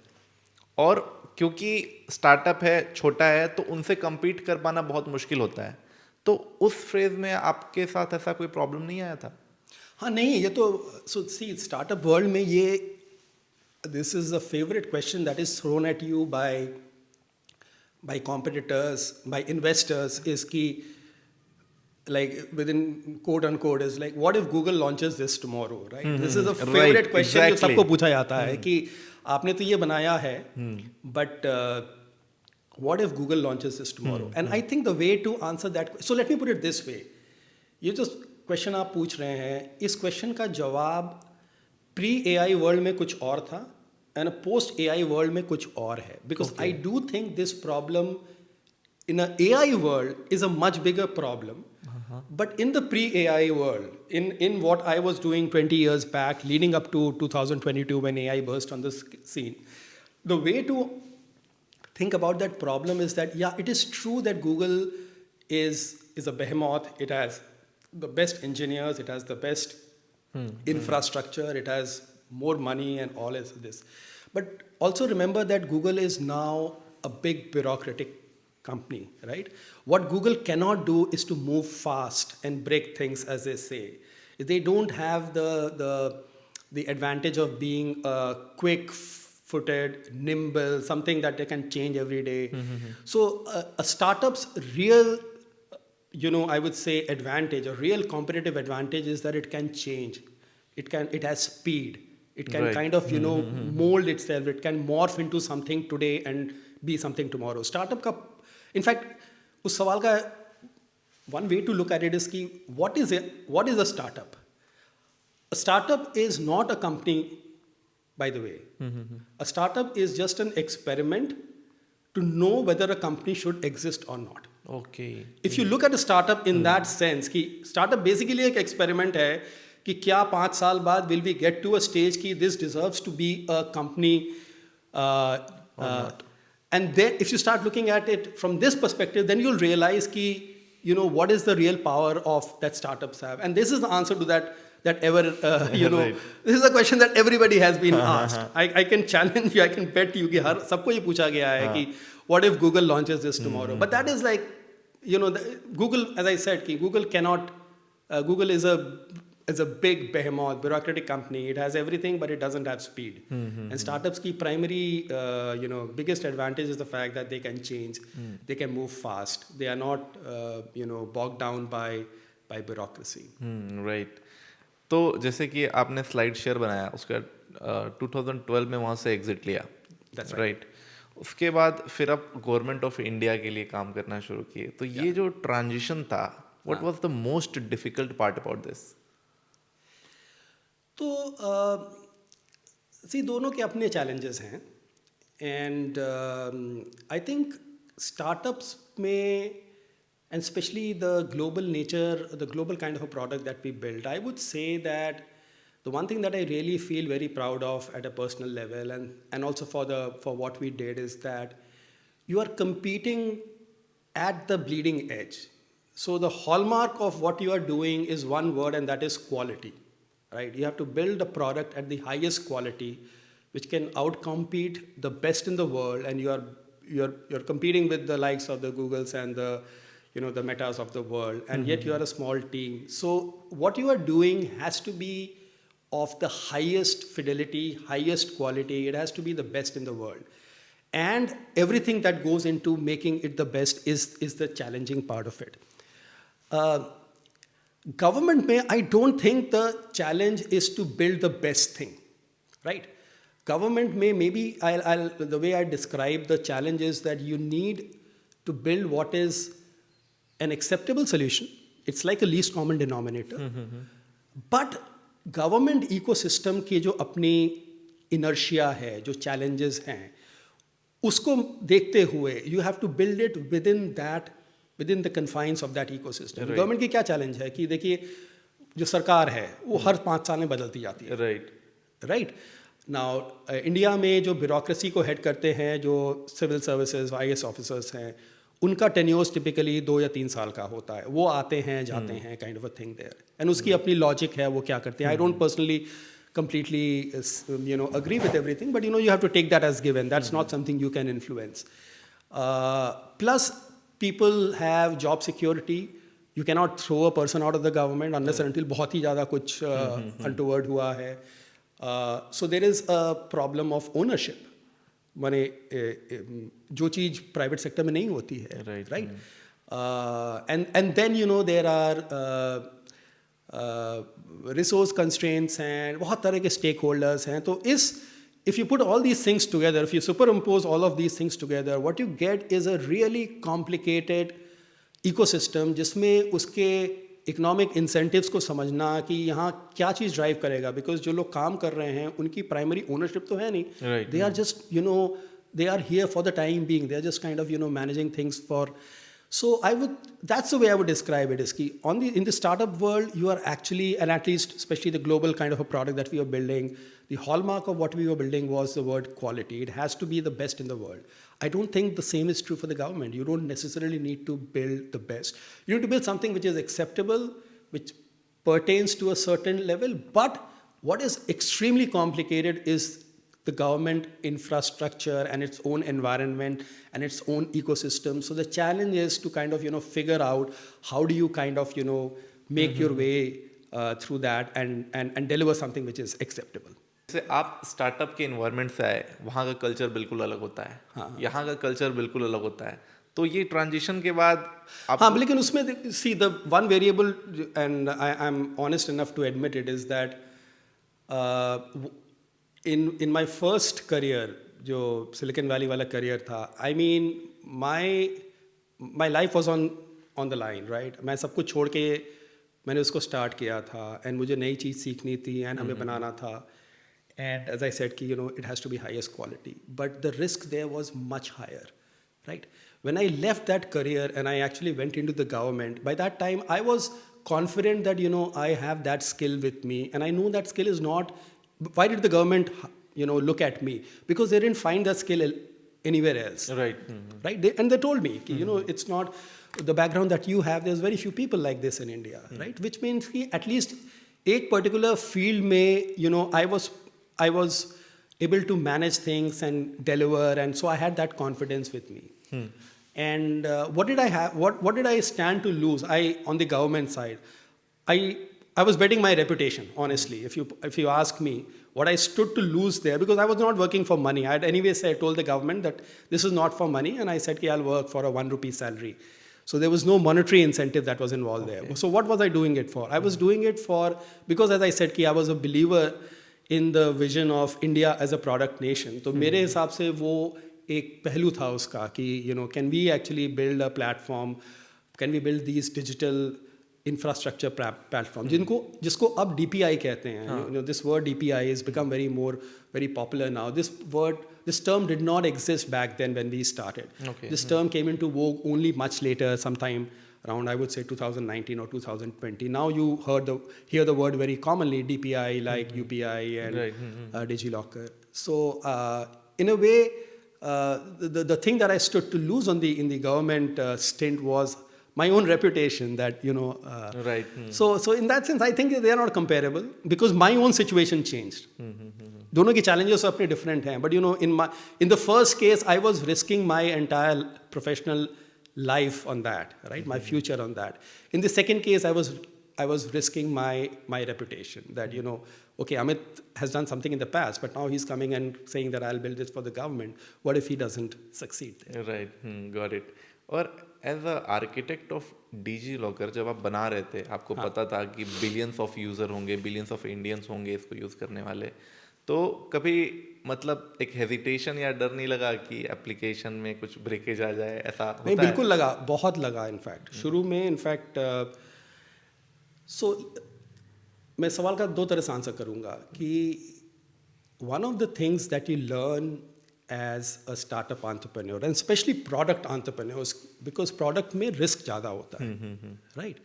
और क्योंकि स्टार्टअप है, छोटा है, तो उनसे compete कर पाना बहुत मुश्किल होता है. तो उस फेज में आपके साथ ऐसा कोई प्रॉब्लम नहीं आया था? हाँ नहीं, ये तो सो सी स्टार्टअप वर्ल्ड में ये this is the favourite question that is thrown at you by competitors, by investors, is की like within quote unquote is like what if Google launches this tomorrow, right? This is a favorite question जो सबको पूछा जाता है कि आपने तो ये बनाया है, but what if Google launches this tomorrow? And I think the way to answer that, so let me put it this way, ये जो क्वेश्चन आप पूछ रहे हैं, इस क्वेश्चन का जवाब प्री AI वर्ल्ड में कुछ और था एंड पोस्ट AI वर्ल्ड में कुछ और है, because I do think this problem in a AI world is a much bigger problem. But in the pre-AI world, in what I was doing 20 years back, leading up to 2022 when AI burst on the scene, the way to think about that problem is that, yeah, it is true that Google is a behemoth. It has the best engineers, it has the best infrastructure, it has more money and all of this. But also remember that Google is now a big bureaucratic company, right? What Google cannot do is to move fast and break things, as they say. They don't have the advantage of being quick-footed, nimble, something that they can change every day. So a startup's real, I would say advantage, a real competitive advantage is that it can change. It has speed. It can kind of, mold itself. It can morph into something today and be something tomorrow. Startup का in fact, उस सवाल का one way to look at it is कि what is a startup? A startup is not a company, by the way. A startup is just an experiment to know whether a company should exist or not. Okay. If you look at a startup in that sense, कि startup basically एक experiment है कि क्या 5 साल बाद will we get to a stage कि this deserves to be a company or not. And then if you start looking at it from this perspective, then you'll realize ki, what is the real power of that startups have. And this is the answer to that ever, Right. This is a question that everybody has been asked. I can challenge you, I can bet you कि हर सबको ये पूछा गया है कि what if Google launches this tomorrow? But that is like, Google, as I said, कि Google cannot, Google is a big behemoth, bureaucratic company. It has everything, but it doesn't have speed. And startups' की primary, biggest advantage is the fact that they can change, they can move fast. They are not, bogged down by bureaucracy. Right. तो जैसे कि आपने SlideShare बनाया, उसका 2012 में वहाँ से एग्जिट लिया. That's right. उसके बाद फिर आप गवर्नमेंट ऑफ इंडिया के लिए काम करना शुरू किए. तो ये जो ट्रांजिशन था, what was the most difficult part about this? तो दोनों के अपने चैलेंजेस हैं एंड आई थिंक स्टार्टअप्स में and specially the global nature, the global kind of a product that we build, I would say that the one thing that I really feel very proud of at a personal level and also for what we did is that you are competing at the bleeding edge. So the hallmark of what you are doing is one word, and that is quality. Right? You have to build a product at the highest quality, which can outcompete the best in the world, and you're competing with the likes of the Googles and the Metas of the world, and yet you are a small team. So what you are doing has to be of the highest fidelity, highest quality. It has to be the best in the world, and everything that goes into making it the best is the challenging part of it. Government में, I don't think the challenge is to build the best thing, right? Government में, maybe the way I describe the challenge is that you need to build what is an acceptable solution. It's like a least common denominator. But government ecosystem की जो अपनी inertia है, जो challenges हैं, उसको देखते हुए you have to build it within that with in the confines of that ecosystem. Government की क्या चैलेंज है कि देखिए जो सरकार है वो हर 5 साल में बदलती जाती है, राइट। नाउ इंडिया में जो ब्यूरोक्रेसी को हेड करते हैं, जो सिविल सर्विसेज IAS ऑफिसर्स हैं, उनका टेन्योर्स टिपिकली 2 या 3 साल का होता है। वो आते हैं जाते हैं, kind of a thing there, and उसकी अपनी लॉजिक है, वो क्या करते हैं। I don't personally completely agree with everything, but you have to take that as given. That's not something you can influence. Plus people have job security. You cannot throw a person out of the government unless and until बहुत ही ज़्यादा कुछ untoward हुआ है. So there is a problem of ownership. माने जो चीज़ private sector में नहीं होती है, right? And then there are resource constraints हैं, बहुत तरह के स्टेक होल्डर्स हैं। तो if you put all these things together, if you super impose all of these things together, what you get is a really complicated ecosystem, जिसमें उसके economic incentives को समझना कि यहाँ क्या चीज़ ड्राइव करेगा। बिकॉज जो लोग काम कर रहे हैं उनकी प्राइमरी ओनरशिप तो है नहीं, they are just they are here for the time being. They are just kind of managing things for. So that's the way I would describe it, is ki in the startup world, you are actually, and at least especially the global kind of a product that we are building, the hallmark of what we were building was the word quality. It has to be the best in the world. I don't think the same is true for the government. You don't necessarily need to build the best. You need to build something which is acceptable, which pertains to a certain level. But what is extremely complicated is the government infrastructure and its own environment and its own ecosystem. So the challenge is to kind of figure out how do you kind of make your way through that and deliver something which is acceptable. जैसे आप startup के environment से आए, वहाँ का culture बिल्कुल अलग होता है, हाँ, यहाँ का कल्चर बिल्कुल अलग होता है। तो ये ट्रांजिशन के बाद आप हाँ, लेकिन उसमें see the one variable, and I am honest enough to admit it, is that in my first career, जो सिलिकॉन वैली वाला career था, I mean my life was on the line, right? मैं सब कुछ छोड़ के मैंने उसको start किया था, and मुझे नई चीज़ सीखनी थी, and हमें बनाना था, and as I said कि it has to be highest quality, but the risk there was much higher, right? When I left that career and I actually went into the government, by that time I was confident that I have that skill with me, and I know that skill is not. Why did the government, look at me? Because they didn't find that skill anywhere else. Right. Right. And they told me, it's not the background that you have. There's very few people like this in India, right? Which means at least एक particular field में, I was able to manage things and deliver, and so I had that confidence with me. And what did I have? What did I stand to lose? On the government side, I was betting my reputation, honestly. If you ask me what I stood to lose there, because I was not working for money. I had anyway told the government that this is not for money, and I said I'll work for a 1 rupee salary. So there was no monetary incentive that was involved there. So what was I doing it for? I was doing it because as I said I was a believer in the vision of India as a product nation. तो मेरे हिसाब से वो एक पहलू था उसका कि can we actually build a platform? Can we build these digital infrastructure platform, जिसको अब DPI कहते हैं. This word DPI has become very popular now. This term did not exist back then when we started. This term came into vogue only much later, sometime around, I would say, 2019 or 2020. Now you hear the word very commonly, DPI, like UPI and DigiLocker. So in a way, the thing that I stood to lose in the government stint was my own reputation, that right. So in that sense I think they are not comparable, because my own situation changed. दोनों की challenges अपने different हैं, but in the first case I was risking my entire professional life on that, right? My future on that. In the second case I was risking my reputation, that okay, Amit has done something in the past, but now he's coming and saying that I'll build this for the government. What if he doesn't succeed there? Right. Got it. और as a architect of DigiLocker, जब आप बना रहे थे, आपको पता था कि बिलियंस ऑफ यूज़र होंगे, बिलियंस ऑफ इंडियंस होंगे इसको यूज़ करने वाले, तो कभी मतलब एक हेजिटेशन या डर नहीं लगा कि एप्लीकेशन में कुछ ब्रेकेज आ जाए? ऐसा होता नहीं, बिल्कुल लगा, बहुत लगा इनफैक्ट शुरू में. इनफैक्ट मैं सवाल का 2 तरह से आंसर करूँगा कि one of the things that you learn as a startup entrepreneur, and especially product entrepreneurs, because product में risk ज़्यादा होता है, right?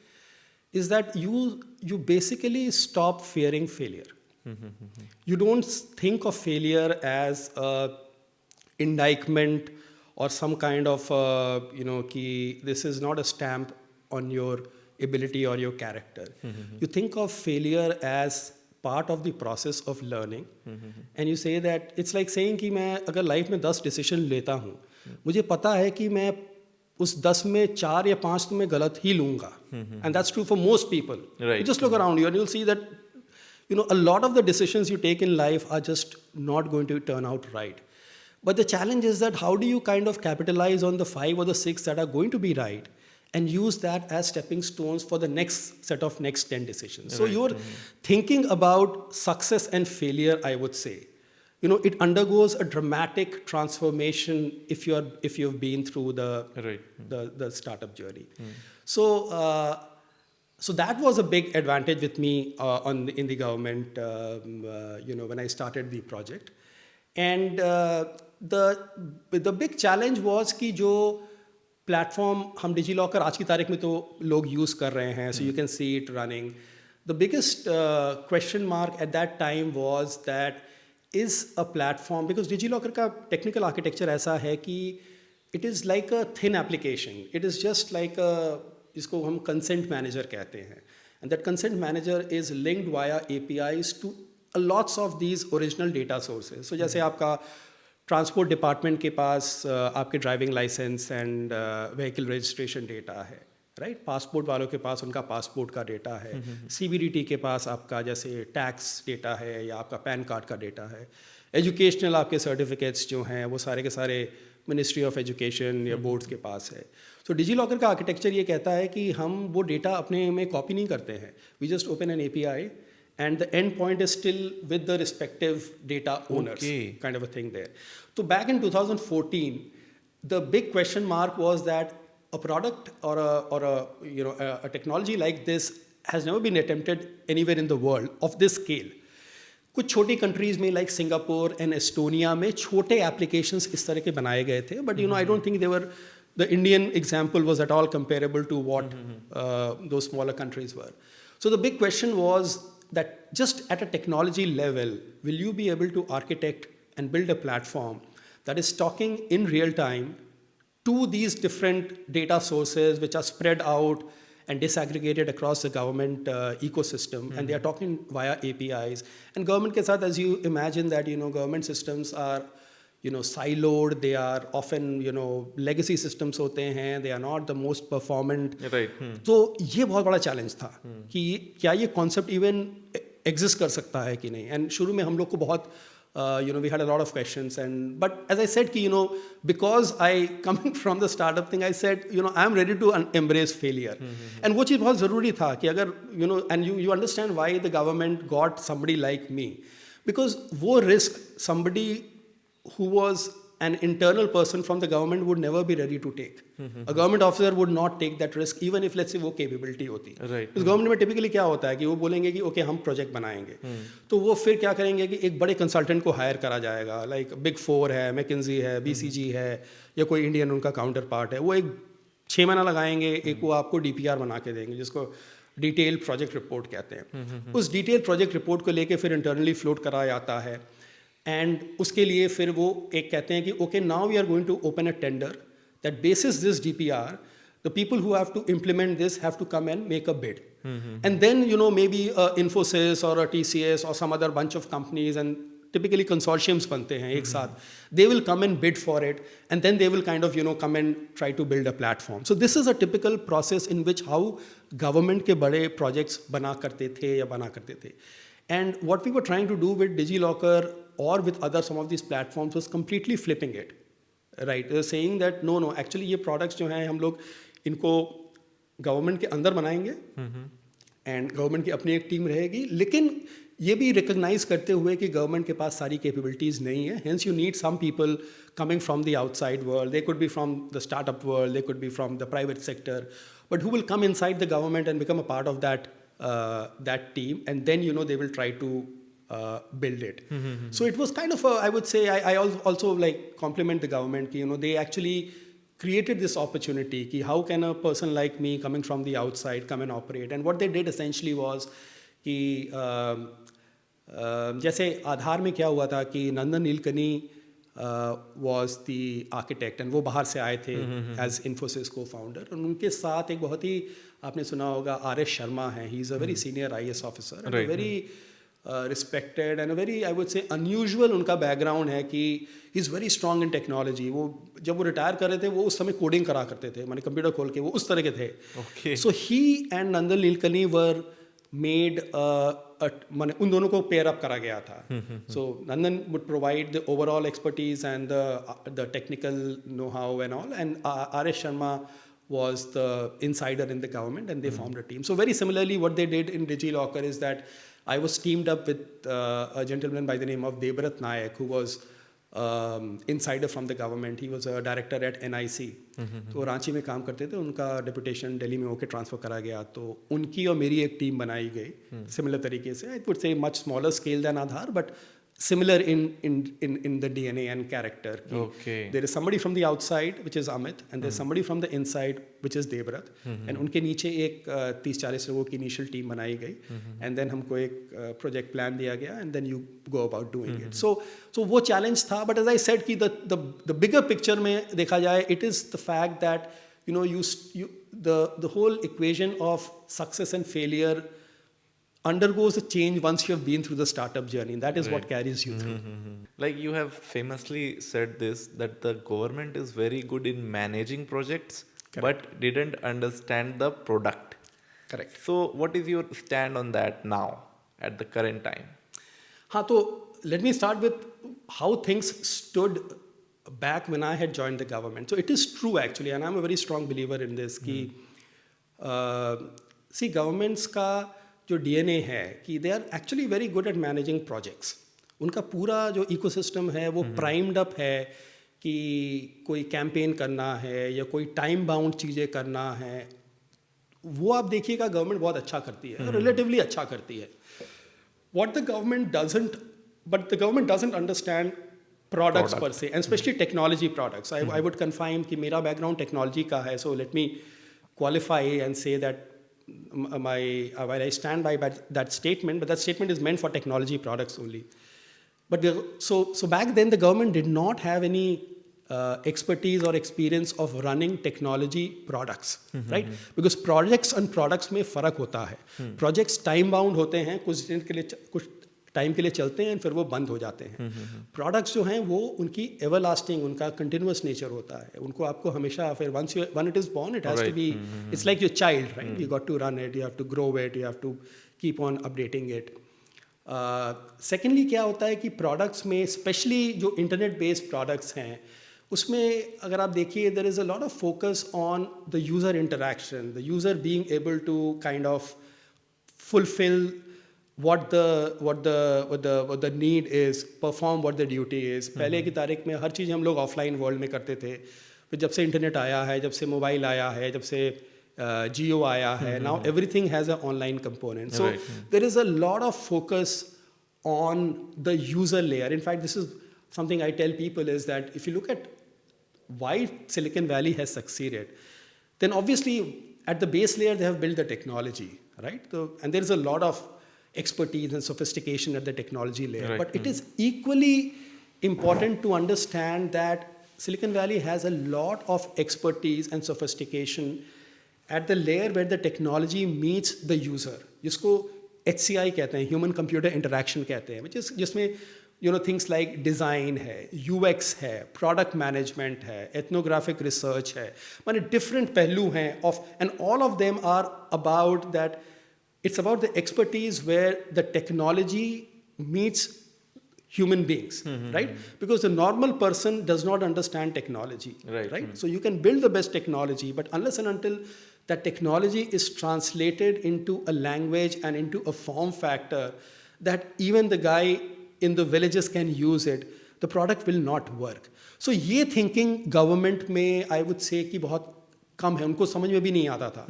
Is that you basically stop fearing failure. You don't think of failure as a indictment or some kind of कि this is not a stamp on your ability or your character. You think of failure as part of the process of learning, and you say that it's like saying कि मैं अगर life में 10 decision लेता हूँ, मुझे पता है कि मैं उस 10 में 4 या 5 तो मैं गलत ही लूँगा, and that's true for most people. Right. You just look around you and you'll see that a lot of the decisions you take in life are just not going to turn out right. But the challenge is that how do you kind of capitalize on the 5 or the 6 that are going to be right and use that as stepping stones for the next set of next 10 decisions. So you're thinking about success and failure, I would say. It undergoes a dramatic transformation if you've been through the startup journey. So that was a big advantage with me in the government, when I started the project. And the big challenge was कि जो platform हम DigiLocker आज की तारीख में तो लोग use कर रहे हैं, so you can see it running. The biggest question mark at that time was that is a platform, because DigiLocker का टेक्निकल आर्किटेक्चर ऐसा है कि it is like a thin application. It is just like जिसको हम consent manager कहते हैं, and that consent manager is linked via APIs to lots of these original data sources. So जैसे आपका ट्रांसपोर्ट डिपार्टमेंट के पास आपके driving licence and vehicle registration data है, राइट? पासपोर्ट वालों के पास उनका पासपोर्ट का डेटा है. CBDT के पास आपका जैसे टैक्स डेटा है या आपका पैन कार्ड का डेटा है. एजुकेशनल आपके सर्टिफिकेट्स जो हैं वो सारे के सारे मिनिस्ट्री ऑफ एजुकेशन या बोर्ड्स के पास है. सो डिजीलॉकर का आर्किटेक्चर ये कहता है कि हम वो डेटा अपने में कॉपी नहीं करते हैं. We just open an API and the end point is still with the respective data owners, kind of a thing there. So back in 2014, the big question mark was that a product or a technology like this has never been attempted anywhere in the world of this scale. कुछ छोटी countries में like Singapore and Estonia में छोटे applications इस तरह के बनाए गए थे, but I don't think they were the Indian example was at all comparable to what those smaller countries were. So the big question was that just at a technology level, will you be able to architect and build a platform that is talking in real time to these different data sources which are spread out and disaggregated across the government ecosystem, and they are talking via APIs. And government ke sath, as you imagine that, government systems are siloed, they are often, legacy systems होते हैं, they are not the most performant. Right. तो ये बहुत बड़ा challenge था कि क्या ये कॉन्सेप्ट इवन एग्जिस्ट कर सकता है कि नहीं. एंड शुरू में हम लोग को बहुत we had a lot of questions, but as I said कि because I coming from the startup thing, I said I am ready to embrace failure. And वो चीज़ बहुत ज़रूरी था कि अगर and you understand why the government got somebody like me, because वो risk somebody who was an internal person from the government would never be ready to take. A government officer would not take that risk even if let's say वो capability होती. Right. इस government में typically क्या होता है कि वो बोलेंगे कि okay हम project बनाएंगे, तो वो फिर क्या करेंगे कि एक बड़े consultant को hire करा जाएगा, like Big Four है, McKinsey है, BCG है, या कोई Indian उनका counterpart है. वो एक 6 महीना लगाएंगे, एक वो आपको DPR बना के देंगे जिसको डिटेल प्रोजेक्ट रिपोर्ट कहते हैं. उस डिटेल प्रोजेक्ट रिपोर्ट को लेके फिर इंटरनली फ्लोट कराया जाता है, एंड उसके लिए फिर वो एक कहते हैं कि okay now we are going to open a tender that basis this DPR, the people who have to implement this have to come and make a bid. And then maybe Infosys और TCS और some other bunch of companies, and typically consortiums बनते हैं एक साथ. They will come and bid for it, and then they will kind of come and try to build a platform. So this is a typical process in which how government के बड़े projects बना करते थे या बना करते थे. And what we were trying to do with DigiLocker or with other some of these platforms was completely flipping it, right? They were saying that no, actually ये products जो हैं हम लोग इनको government के अंदर बनाएंगे, and government की अपनी एक team रहेगी, लेकिन ये भी रिकग्नाइज करते हुए कि गवर्नमेंट के पास सारी कैपेबिलिटीज़ नहीं है. Hence you need some people coming from the outside world. They could be from the startup world, they could be from the private sector, but who will come inside the government and become a part of that team, and then they will try to build it. So it was kind of I would say, I also like compliment the government, they actually created this opportunity कि how can a person like me coming from the outside come and operate. And what they did essentially was कि जैसे आधार में क्या हुआ था कि नंदन Nilekani was the architect, and वो बाहर से आए थे as Infosys co-founder, और उनके साथ एक बहुत ही, आपने सुना होगा, आर.एस. शर्मा है. he is a very senior IAS officer and a very respected and a very, I would say, unusual उनका background है कि he is very strong in technology. वो जब वो रिटायर कर रहे थे वो उस समय कोडिंग करा करते थे, मैंने कंप्यूटर खोल के, वो उस तरह के थे. So he and Nandan Nilekani were made माने उन दोनों को पेयर अप करा गया था. So Nandan would provide the overall expertise and the technical know-how and all, and R.S. Sharma was the insider in the government, and they formed a team. So very similarly, what they did in DigiLocker is that I was teamed up with a gentleman by the name of Debrat Nayak, who was insider from the government. He was a director at NIC. तो रांची में काम करते थे, उनका deputation Delhi में होकर transfer करा गया, तो उनकी और मेरी एक टीम बनाई गई सिमिलर तरीके से. I would say much smaller scale than Aadhaar, but similar in the DNA and character. Okay. There is somebody from the outside, which is Amit, and there's somebody from the inside, which is Debrat. And उनके नीचे एक 30-40 लोगों की initial team बनाई गई, and then हमको एक project plan दिया गया, and then you go about doing it. So वो challenge था, but as I said कि the bigger picture में देखा जाए, it is the fact that the whole equation of success and failure undergoes a change once you have been through the startup journey. That is what carries you through. Like you have famously said this, that the government is very good in managing projects, but didn't understand the product. Correct. So what is your stand on that now at the current time? हाँ, तो let me start with how things stood back when I had joined the government. So it is true actually, and I'm a very strong believer in this, कि see, governments का जो DNA है कि they are actually very good at managing projects. उनका पूरा जो ecosystem है वो प्राइम्ड अप है कि कोई कैंपेन करना है या कोई टाइम बाउंड चीज़ें करना है, वो आप देखिएगा गवर्नमेंट बहुत अच्छा करती है, रिलेटिवली अच्छा करती है. What the government doesn't understand products per se, and especially technology products. I would confine कि मेरा background technology का है, so let me qualify and say that while I stand by that statement, but that statement is meant for technology products only. But so back then the government did not have any expertise or experience of running technology products, right? Because projects and products में फ़र्क होता है. Projects time bound होते हैं, कुछ time के लिए चलते हैं, फिर वो बंद हो जाते हैं. प्रोडक्ट्स जो हैं वो उनकी एवरलास्टिंग, उनका कंटिन्यूअस नेचर होता है. उनको आपको हमेशा फिर when it is born, it has to be, it's like your child, right? You got to run it, you have to grow it, you have to keep on updating it. Secondly, क्या होता है कि products में, specially जो internet based products हैं, उसमें अगर आप देखिए, there is a lot of focus on the user interaction, the user being able to kind of fulfill what the need is, perform what the duty is. पहले की तारीख में हर चीज़ हम लोग ऑफलाइन वर्ल्ड में करते थे. फिर जब से इंटरनेट आया है, जब से मोबाइल आया है, जब से जियो आया है, now everything has an online component. So there is a lot of focus on the user layer. In fact, this is something I tell people, is that if you look at why Silicon Valley has succeeded, then obviously at the base layer they have built the technology, right? And there is a lot of expertise and sophistication at the technology layer. Right. But it is equally important to understand that Silicon Valley has a lot of expertise and sophistication at the layer where the technology meets the user, जिसको HCI कहते हैं, Human Computer Interaction कहते हैं, which is जिसमें things like design है, UX है, product management है, ethnographic research है, माने different पहलू हैं and all of them are about that. It's about the expertise where the technology meets human beings, right? Because the normal person does not understand technology, right? So you can build the best technology, but unless and until that technology is translated into a language and into a form factor that even the guy in the villages can use it, the product will not work. So ये thinking government में I would say कि बहुत कम है, उनको समझ में भी नहीं आता था.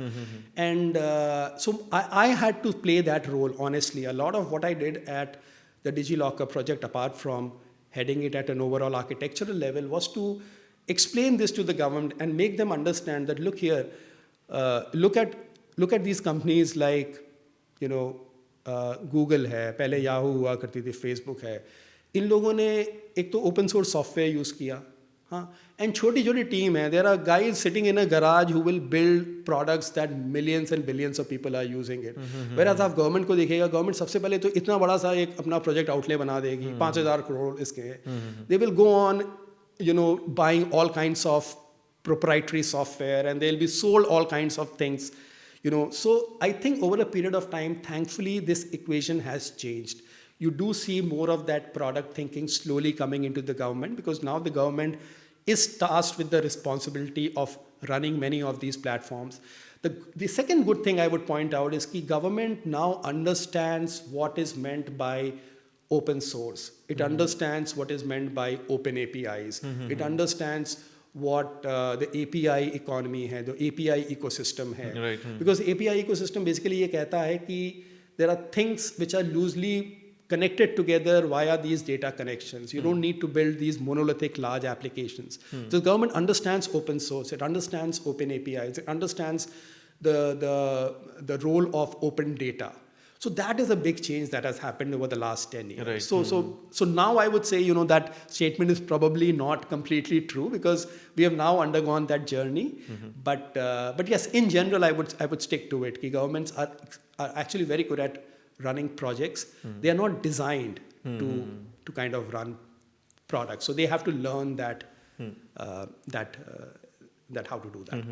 And so I had to play that role, honestly. A lot of what I did at the DigiLocker project, apart from heading it at an overall architectural level, was to explain this to the government and make them understand that, look here, look at these companies like, you know, Google है, पहले Yahoo हुआ करती थी, Facebook है. इन लोगों ने एक तो ओपन सोर्स सॉफ्टवेयर यूज़ किया, हाँ, एंड छोटी छोटी टीम है. There are guys sitting in a garage who will build products that millions and billions of people are using it. Whereas आप गवर्नमेंट को देखिएगा, गवर्नमेंट सबसे पहले तो इतना बड़ा सा एक अपना प्रोजेक्ट आउटले बना देगी, 5,000 करोड़ इसके. They will go on, you know, buying all kinds of proprietary software, and they'll be sold all kinds of things, you know. So I think over a period of time, thankfully, this equation has changed. You do see more of that product thinking slowly coming into the government, because now the government is tasked with the responsibility of running many of these platforms. The second good thing I would point out is that government now understands what is meant by open source. It understands what is meant by open APIs. It understands what the API economy है, the API ecosystem है. Right. Because API ecosystem basically ये कहता है कि there are things which are loosely connected together via these data connections. You don't need to build these monolithic large applications. So the government understands open source. It understands open APIs. It understands the role of open data. So that is a big change that has happened over the last 10 years. Right. So now I would say, you know, that statement is probably not completely true, because we have now undergone that journey. But yes, in general, I would stick to it. Ki governments are actually very good at running projects. They are not designed to kind of run products. So they have to learn that how to do that.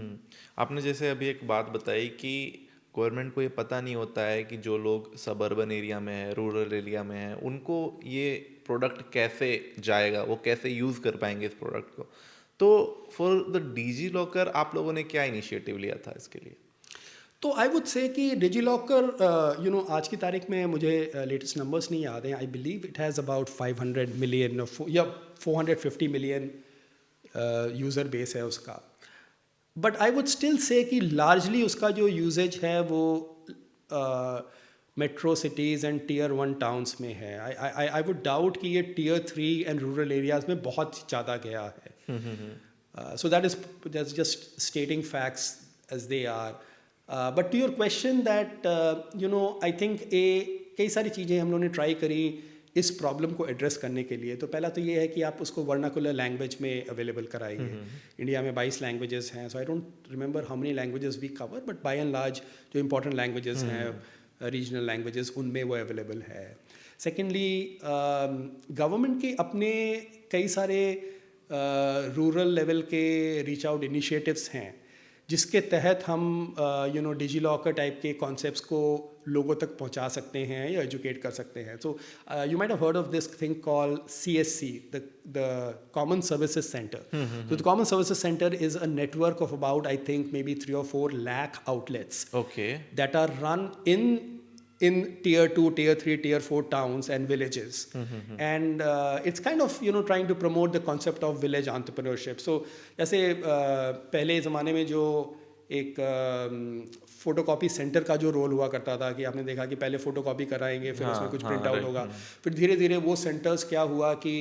आपने जैसे अभी एक बात बताई कि government को ये पता नहीं होता है कि जो लोग सबर्बन एरिया में है, रूरल एरिया में है, उनको ये प्रोडक्ट कैसे जाएगा, वो कैसे यूज़ कर पाएंगे इस प्रोडक्ट को. तो फॉर द डिजी लॉकर आप लोगों ने क्या इनिशिएटिव लिया था इसके लिए? तो आई वुड से कि डिजीलॉकर, यू नो, आज की तारीख में मुझे लेटेस्ट नंबर्स नहीं याद हैं. I believe it has about 500 million या 450 मिलियन यूज़र बेस है उसका. But I would still say कि लार्जली उसका जो यूजेज है वो metro cities and tear 1 towns में है. आई वुड डाउट कि ये टियर 3 एंड रूरल एरियाज़ में बहुत ज़्यादा गया है. So that is just stating facts as they are. But to your question that, you know, I think कई सारी चीज़ें हम लोगों ने ट्राई करी इस प्रॉब्लम को एड्रेस करने के लिए. तो पहला तो ये है कि आप उसको वर्नाकुलर लैंग्वेज में अवेलेबल कराइए. इंडिया में 22 लैंग्वेजेस हैं. So I don't remember how many languages we cover, but by and large जो इंपॉर्टेंट लैंग्वेजेस हैं, रीजनल लैंग्वेजेस, उनमें वो अवेलेबल है. सेकेंडली, गवर्नमेंट के अपने कई सारे रूरल लेवल के रीच आउट इनिशिएटिव्स हैं, जिसके तहत हम यू नो डिजीलॉकर टाइप के कॉन्सेप्ट्स को लोगों तक पहुंचा सकते हैं या एजुकेट कर सकते हैं. So you might have heard of this thing called CSC, the Common Services Center. So the Common Services Center is a network of about, I think, maybe 3 or 4 lakh outlets that are run in tier 2, tier 3, tier 4 towns and villages. And it's kind of, you know, trying to promote the concept of village entrepreneurship. So जैसे पहले ज़माने में जो एक photocopy centre का जो role हुआ करता था कि आपने देखा कि पहले फोटोकॉपी कराएंगे, फिर उसमें कुछ प्रिंट आउट होगा. फिर धीरे धीरे वो सेंटर्स क्या हुआ कि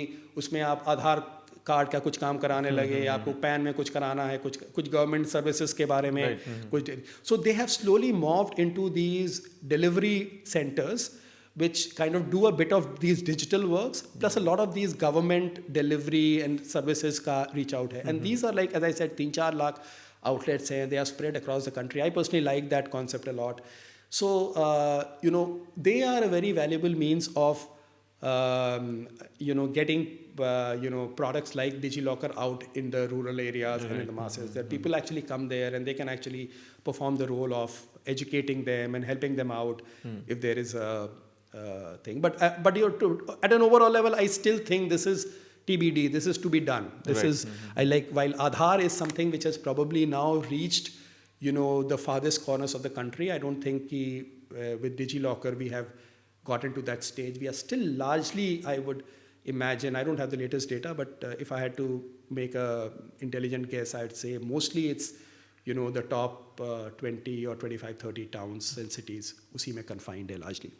उसमें आप आधार कार्ड का कुछ काम कराने लगे, आपको पैन में कुछ कराना है, कुछ गवर्नमेंट सर्विसेज के बारे में कुछ. So they have slowly moved into these delivery centres which kind of do a bit of these digital works, plus a lot of these government delivery and services ka reach out hai. And these are, like, as I said, 3-4 lakh outlets hai. They are spread across the country. I personally like that concept a lot. So, you know, they are a very valuable means of, you know, getting, you know, products like DigiLocker out in the rural areas and in the masses. That people actually come there and they can actually perform the role of educating them and helping them out if there is a thing. But at an overall level, I still think this is TBD. This is to be done. This is I like, while Aadhaar is something which has probably now reached, you know, the farthest corners of the country. I don't think with DigiLocker we have gotten to that stage. We are still largely, I would imagine, I don't have the latest data, but if I had to make a intelligent guess, I'd say mostly it's, you know, the top 20 or 25, 30 towns and cities, usi mein confined hai largely.